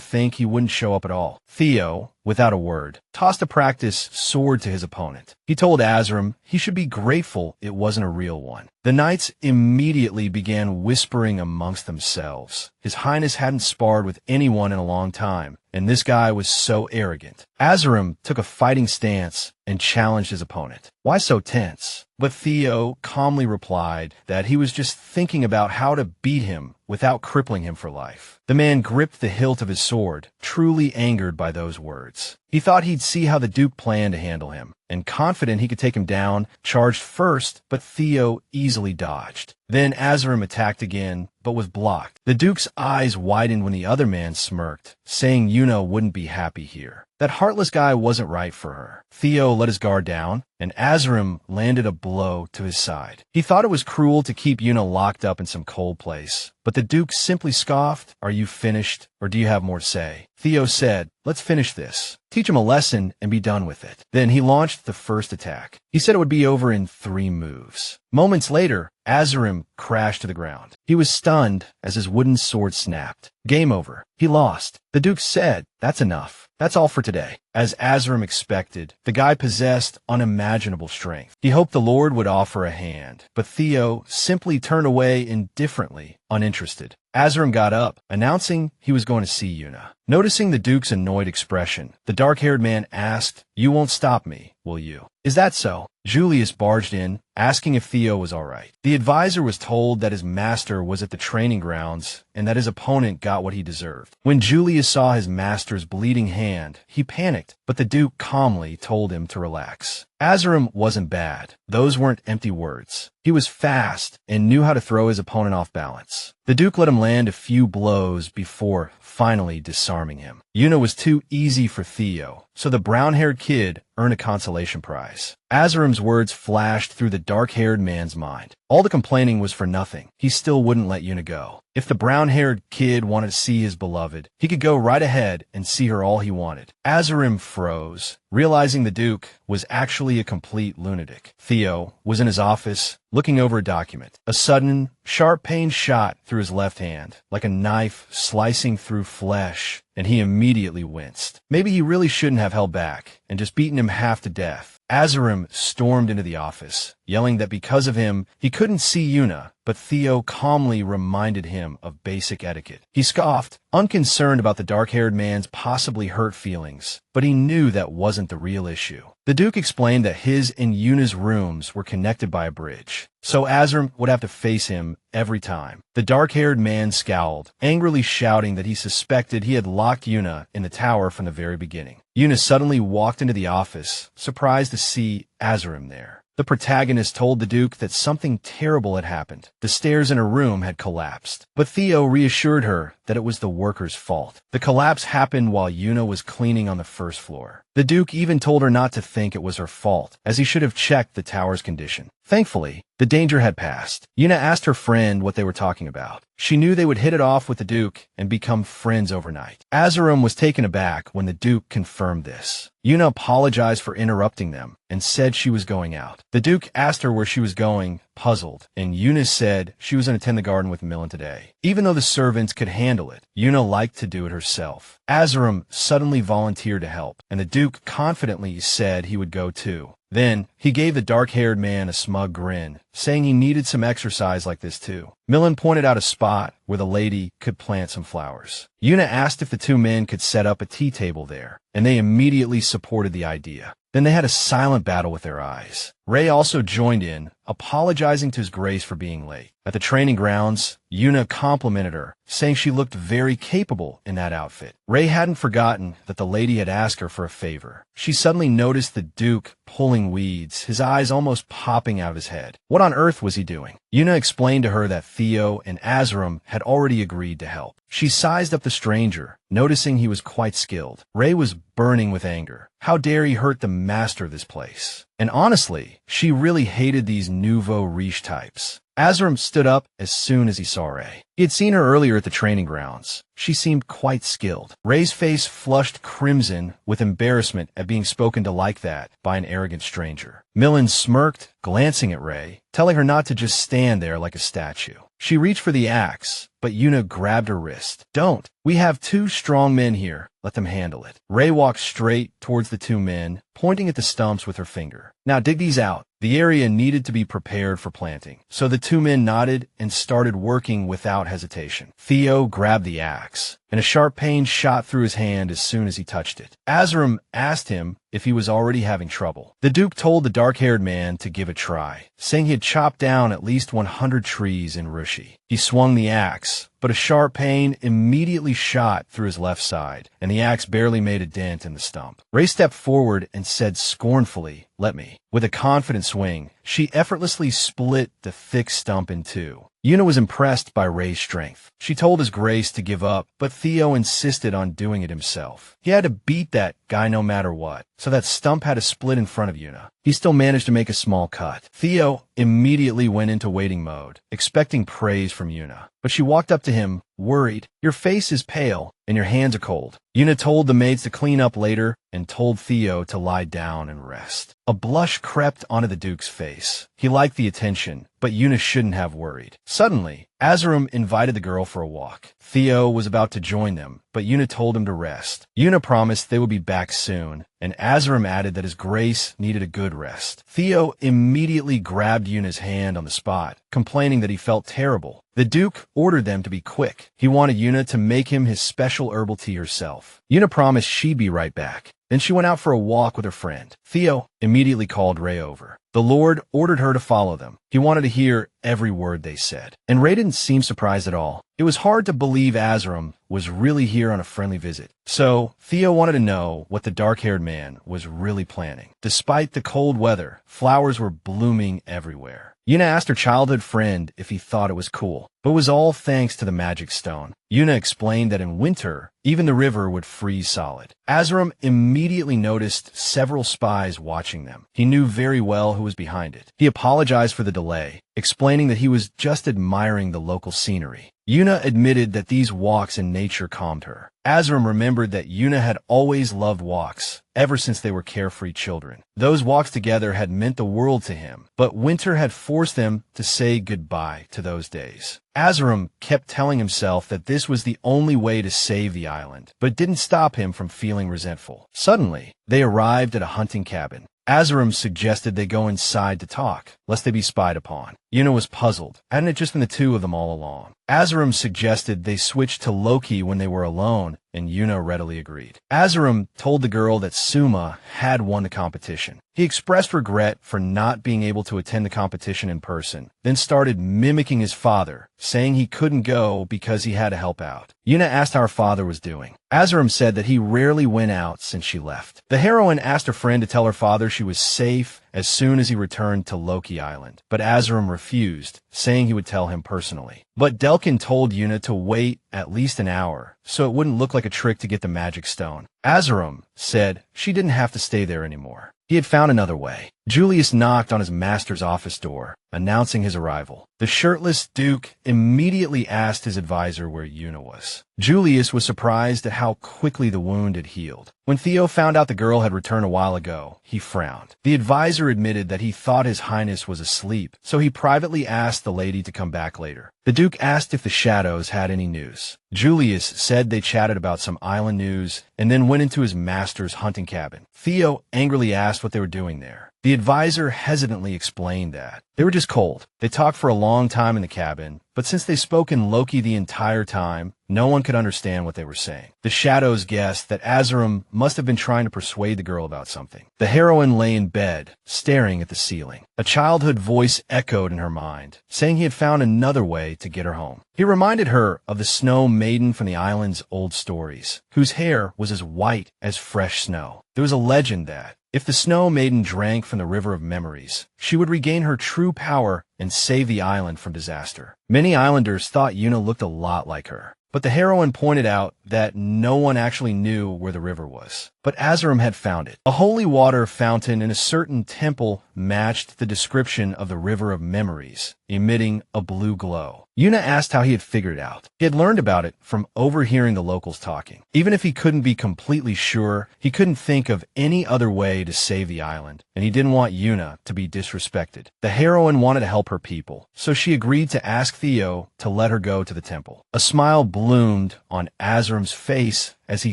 think he wouldn't show up at all. Theo, without a word, tossed a practice sword to his opponent. He told Azarim he should be grateful it wasn't a real one. The knights immediately began whispering amongst themselves. His Highness hadn't sparred with anyone in a long time, and this guy was so arrogant. Azarim took a fighting stance and challenged his opponent. Why so tense? But Theo calmly replied that he was just thinking about how to beat him without crippling him for life. The man gripped the hilt of his sword, truly angered by those words. He thought he'd see how the Duke planned to handle him, and confident he could take him down, charged first, but Theo easily dodged. Then Azarim attacked again, but was blocked. The Duke's eyes widened when the other man smirked, saying Yuna wouldn't be happy here. That heartless guy wasn't right for her. Theo let his guard down, and Azarim landed a blow to his side. He thought it was cruel to keep Yuna locked up in some cold place, but the Duke simply scoffed, "Are you finished, or do you have more to say?" Theo said, "Let's finish this. Teach him a lesson and be done with it." Then he launched the first attack. He said it would be over in 3 moves. Moments later, Azarim crashed to the ground. He was stunned as his wooden sword snapped. Game over. He lost. The Duke said, "That's enough. That's all for today." As Azarim expected, the guy possessed unimaginable strength. He hoped the Lord would offer a hand, but Theo simply turned away indifferently, uninterested. Azarim got up, announcing he was going to see Yuna. Noticing the Duke's annoyed expression, the dark-haired man asked, "You won't stop me, will you?" "Is that so?" Julius barged in, asking if Theo was all right. The advisor was told that his master was at the training grounds and that his opponent got what he deserved. When Julius saw his master's bleeding hand, he panicked, but the Duke calmly told him to relax. Azarim wasn't bad. Those weren't empty words. He was fast and knew how to throw his opponent off balance. The Duke let him land a few blows before finally disarming him. Yuna was too easy for Theo, so the brown-haired kid earned a consolation prize. Azarim's words flashed through the dark-haired man's mind. All the complaining was for nothing. He still wouldn't let Yuna go. If the brown-haired kid wanted to see his beloved, he could go right ahead and see her all he wanted. Azarim froze, realizing the Duke was actually a complete lunatic. Theo was in his office, looking over a document. A sudden, sharp pain shot through his left hand, like a knife slicing through flesh, and he immediately winced. Maybe he really shouldn't have held back and just beaten him half to death. Azarim stormed into the office, yelling that because of him, he couldn't see Yuna, but Theo calmly reminded him of basic etiquette. He scoffed, unconcerned about the dark-haired man's possibly hurt feelings, but he knew that wasn't the real issue. The Duke explained that his and Yuna's rooms were connected by a bridge, so Azarim would have to face him every time. The dark-haired man scowled, angrily shouting that he suspected he had locked Yuna in the tower from the very beginning. Yuna suddenly walked into the office, surprised to see Azarim there. The protagonist told the Duke that something terrible had happened. The stairs in her room had collapsed. But Theo reassured her that it was the workers' fault. The collapse happened while Yuna was cleaning on the first floor. The Duke even told her not to think it was her fault, as he should have checked the tower's condition. Thankfully, the danger had passed. Yuna asked her friend what they were talking about. She knew they would hit it off with the Duke and become friends overnight. Azurum was taken aback when the Duke confirmed this. Yuna apologized for interrupting them and said she was going out. The Duke asked her where she was going, puzzled, and Yuna said she was going to tend the garden with Millen today. Even though the servants could handle it, Yuna liked to do it herself. Azurum suddenly volunteered to help, and the Duke confidently said he would go too. Then, he gave the dark-haired man a smug grin, saying he needed some exercise like this too. Millen pointed out a spot where the lady could plant some flowers. Yuna asked if the two men could set up a tea table there, and they immediately supported the idea. Then they had a silent battle with their eyes. Ray also joined in, apologizing to His Grace for being late. At the training grounds, Yuna complimented her, saying she looked very capable in that outfit. Ray hadn't forgotten that the lady had asked her for a favor. She suddenly noticed the Duke pulling weeds, his eyes almost popping out of his head. What on earth was he doing? Yuna explained to her that Theo and Azurum had already agreed to help. She sized up the stranger, noticing he was quite skilled. Ray was burning with anger. How dare he hurt the master of this place? And honestly, she really hated these nouveau riche types. Azurum stood up as soon as he saw Ray. He had seen her earlier at the training grounds. She seemed quite skilled. Ray's face flushed crimson with embarrassment at being spoken to like that by an arrogant stranger. Millen smirked, glancing at Ray, telling her not to just stand there like a statue. She reached for the axe, but Yuna grabbed her wrist. Don't. We have two strong men here. Let them handle it. Ray walked straight towards the two men, pointing at the stumps with her finger. Now dig these out. The area needed to be prepared for planting. So the two men nodded and started working without hesitation. Theo grabbed the axe, and a sharp pain shot through his hand as soon as he touched it. Azurum asked him if he was already having trouble. The Duke told the dark-haired man to give a try, saying he had chopped down at least 100 trees in Rushi. He swung the axe, but a sharp pain immediately shot through his left side, and the axe barely made a dent in the stump. Ray stepped forward and said scornfully, "Let me." With a confident swing, she effortlessly split the thick stump in two. Yuna was impressed by Ray's strength. She told His Grace to give up, but Theo insisted on doing it himself. He had to beat that guy no matter what, so that stump had to split in front of Yuna. He still managed to make a small cut. Theo immediately went into waiting mode, expecting praise from Yuna. But she walked up to him, worried. "Your face is pale, and your hands are cold." Yuna told the maids to clean up later and told Theo to lie down and rest. A blush crept onto the Duke's face. He liked the attention, but Yuna shouldn't have worried. Suddenly, Azurum invited the girl for a walk. Theo was about to join them, but Yuna told him to rest. Yuna promised they would be back soon, and Azurum added that His Grace needed a good rest. Theo immediately grabbed Yuna's hand on the spot, complaining that he felt terrible. The Duke ordered them to be quick. He wanted Yuna to make him his special herbal tea herself. Yuna promised she'd be right back. Then she went out for a walk with her friend. Theo immediately called Ray over. The Lord ordered her to follow them. He wanted to hear every word they said. And Ray didn't seem surprised at all. It was hard to believe Azurum was really here on a friendly visit. So, Theo wanted to know what the dark-haired man was really planning. Despite the cold weather, flowers were blooming everywhere. Yuna asked her childhood friend if he thought it was cool, but it was all thanks to the magic stone. Yuna explained that in winter, even the river would freeze solid. Azurum immediately noticed several spies watching them. He knew very well who was behind it. He apologized for the delay, explaining that he was just admiring the local scenery. Yuna admitted that these walks in nature calmed her. Azurum remembered that Yuna had always loved walks, ever since they were carefree children. Those walks together had meant the world to him, but winter had forced them to say goodbye to those days. Azurum kept telling himself that this was the only way to save the island, but it didn't stop him from feeling resentful. Suddenly, they arrived at a hunting cabin. Azurum suggested they go inside to talk, lest they be spied upon. Yuna was puzzled. Hadn't it just been the two of them all along? Azurum suggested they switch to Lochi when they were alone, and Yuna readily agreed. Azurum told the girl that Suma had won the competition. He expressed regret for not being able to attend the competition in person, then started mimicking his father, saying he couldn't go because he had to help out. Yuna asked how her father was doing. Azurum said that he rarely went out since she left. The heroine asked her friend to tell her father she was safe as soon as he returned to Loki Island, but Azurum refused, saying he would tell him personally. But Delkin told Yuna to wait at least an hour, so it wouldn't look like a trick to get the magic stone. Azurum said she didn't have to stay there anymore. He had found another way. Julius knocked on his master's office door, announcing his arrival. The shirtless Duke immediately asked his advisor where Yuna was. Julius was surprised at how quickly the wound had healed. When Theo found out the girl had returned a while ago, he frowned. The advisor admitted that he thought His Highness was asleep, so he privately asked the lady to come back later. The Duke asked if the Shadows had any news. Julius said they chatted about some island news and then went into his master's hunting cabin. Theo angrily asked what they were doing there. The advisor hesitantly explained that they were just cold. They talked for a long time in the cabin, but since they spoke in Loki the entire time, no one could understand what they were saying. The Shadows guessed that Azurum must have been trying to persuade the girl about something. The heroine lay in bed, staring at the ceiling. A childhood voice echoed in her mind, saying he had found another way to get her home. He reminded her of the Snow Maiden from the island's old stories, whose hair was as white as fresh snow. There was a legend that, if the Snow Maiden drank from the River of Memories, she would regain her true power and save the island from disaster. Many islanders thought Yuna looked a lot like her, but the heroine pointed out that no one actually knew where the river was. But Azurum had found it. A holy water fountain in a certain temple matched the description of the River of Memories, emitting a blue glow. Yuna asked how he had figured it out. He had learned about it from overhearing the locals talking. Even if he couldn't be completely sure, he couldn't think of any other way to save the island, and he didn't want Yuna to be disrespected. The heroine wanted to help her people, so she agreed to ask Theo to let her go to the temple. A smile bloomed on Azurum's face as he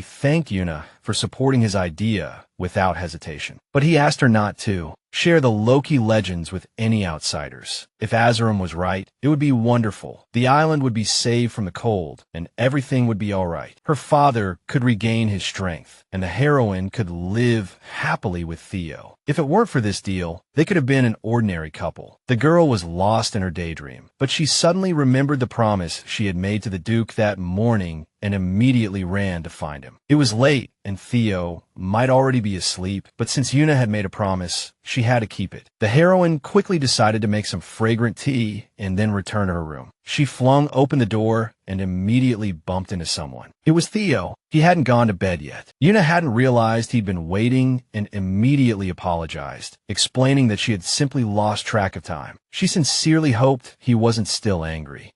thanked Yuna for supporting his idea without hesitation. But he asked her not to share the Loki legends with any outsiders. If Azurum was right, it would be wonderful. The island would be saved from the cold, and everything would be all right. Her father could regain his strength, and the heroine could live happily with Theo. If it weren't for this deal, they could have been an ordinary couple. The girl was lost in her daydream, but she suddenly remembered the promise she had made to the Duke that morning and immediately ran to find him. It was late, and Theo might already be asleep, but since Yuna had made a promise, she had to keep it. The heroine quickly decided to make some fragrant tea and then return to her room. She flung open the door and immediately bumped into someone. It was Theo. He hadn't gone to bed yet. Yuna hadn't realized he'd been waiting and immediately apologized, explaining that she had simply lost track of time. She sincerely hoped he wasn't still angry.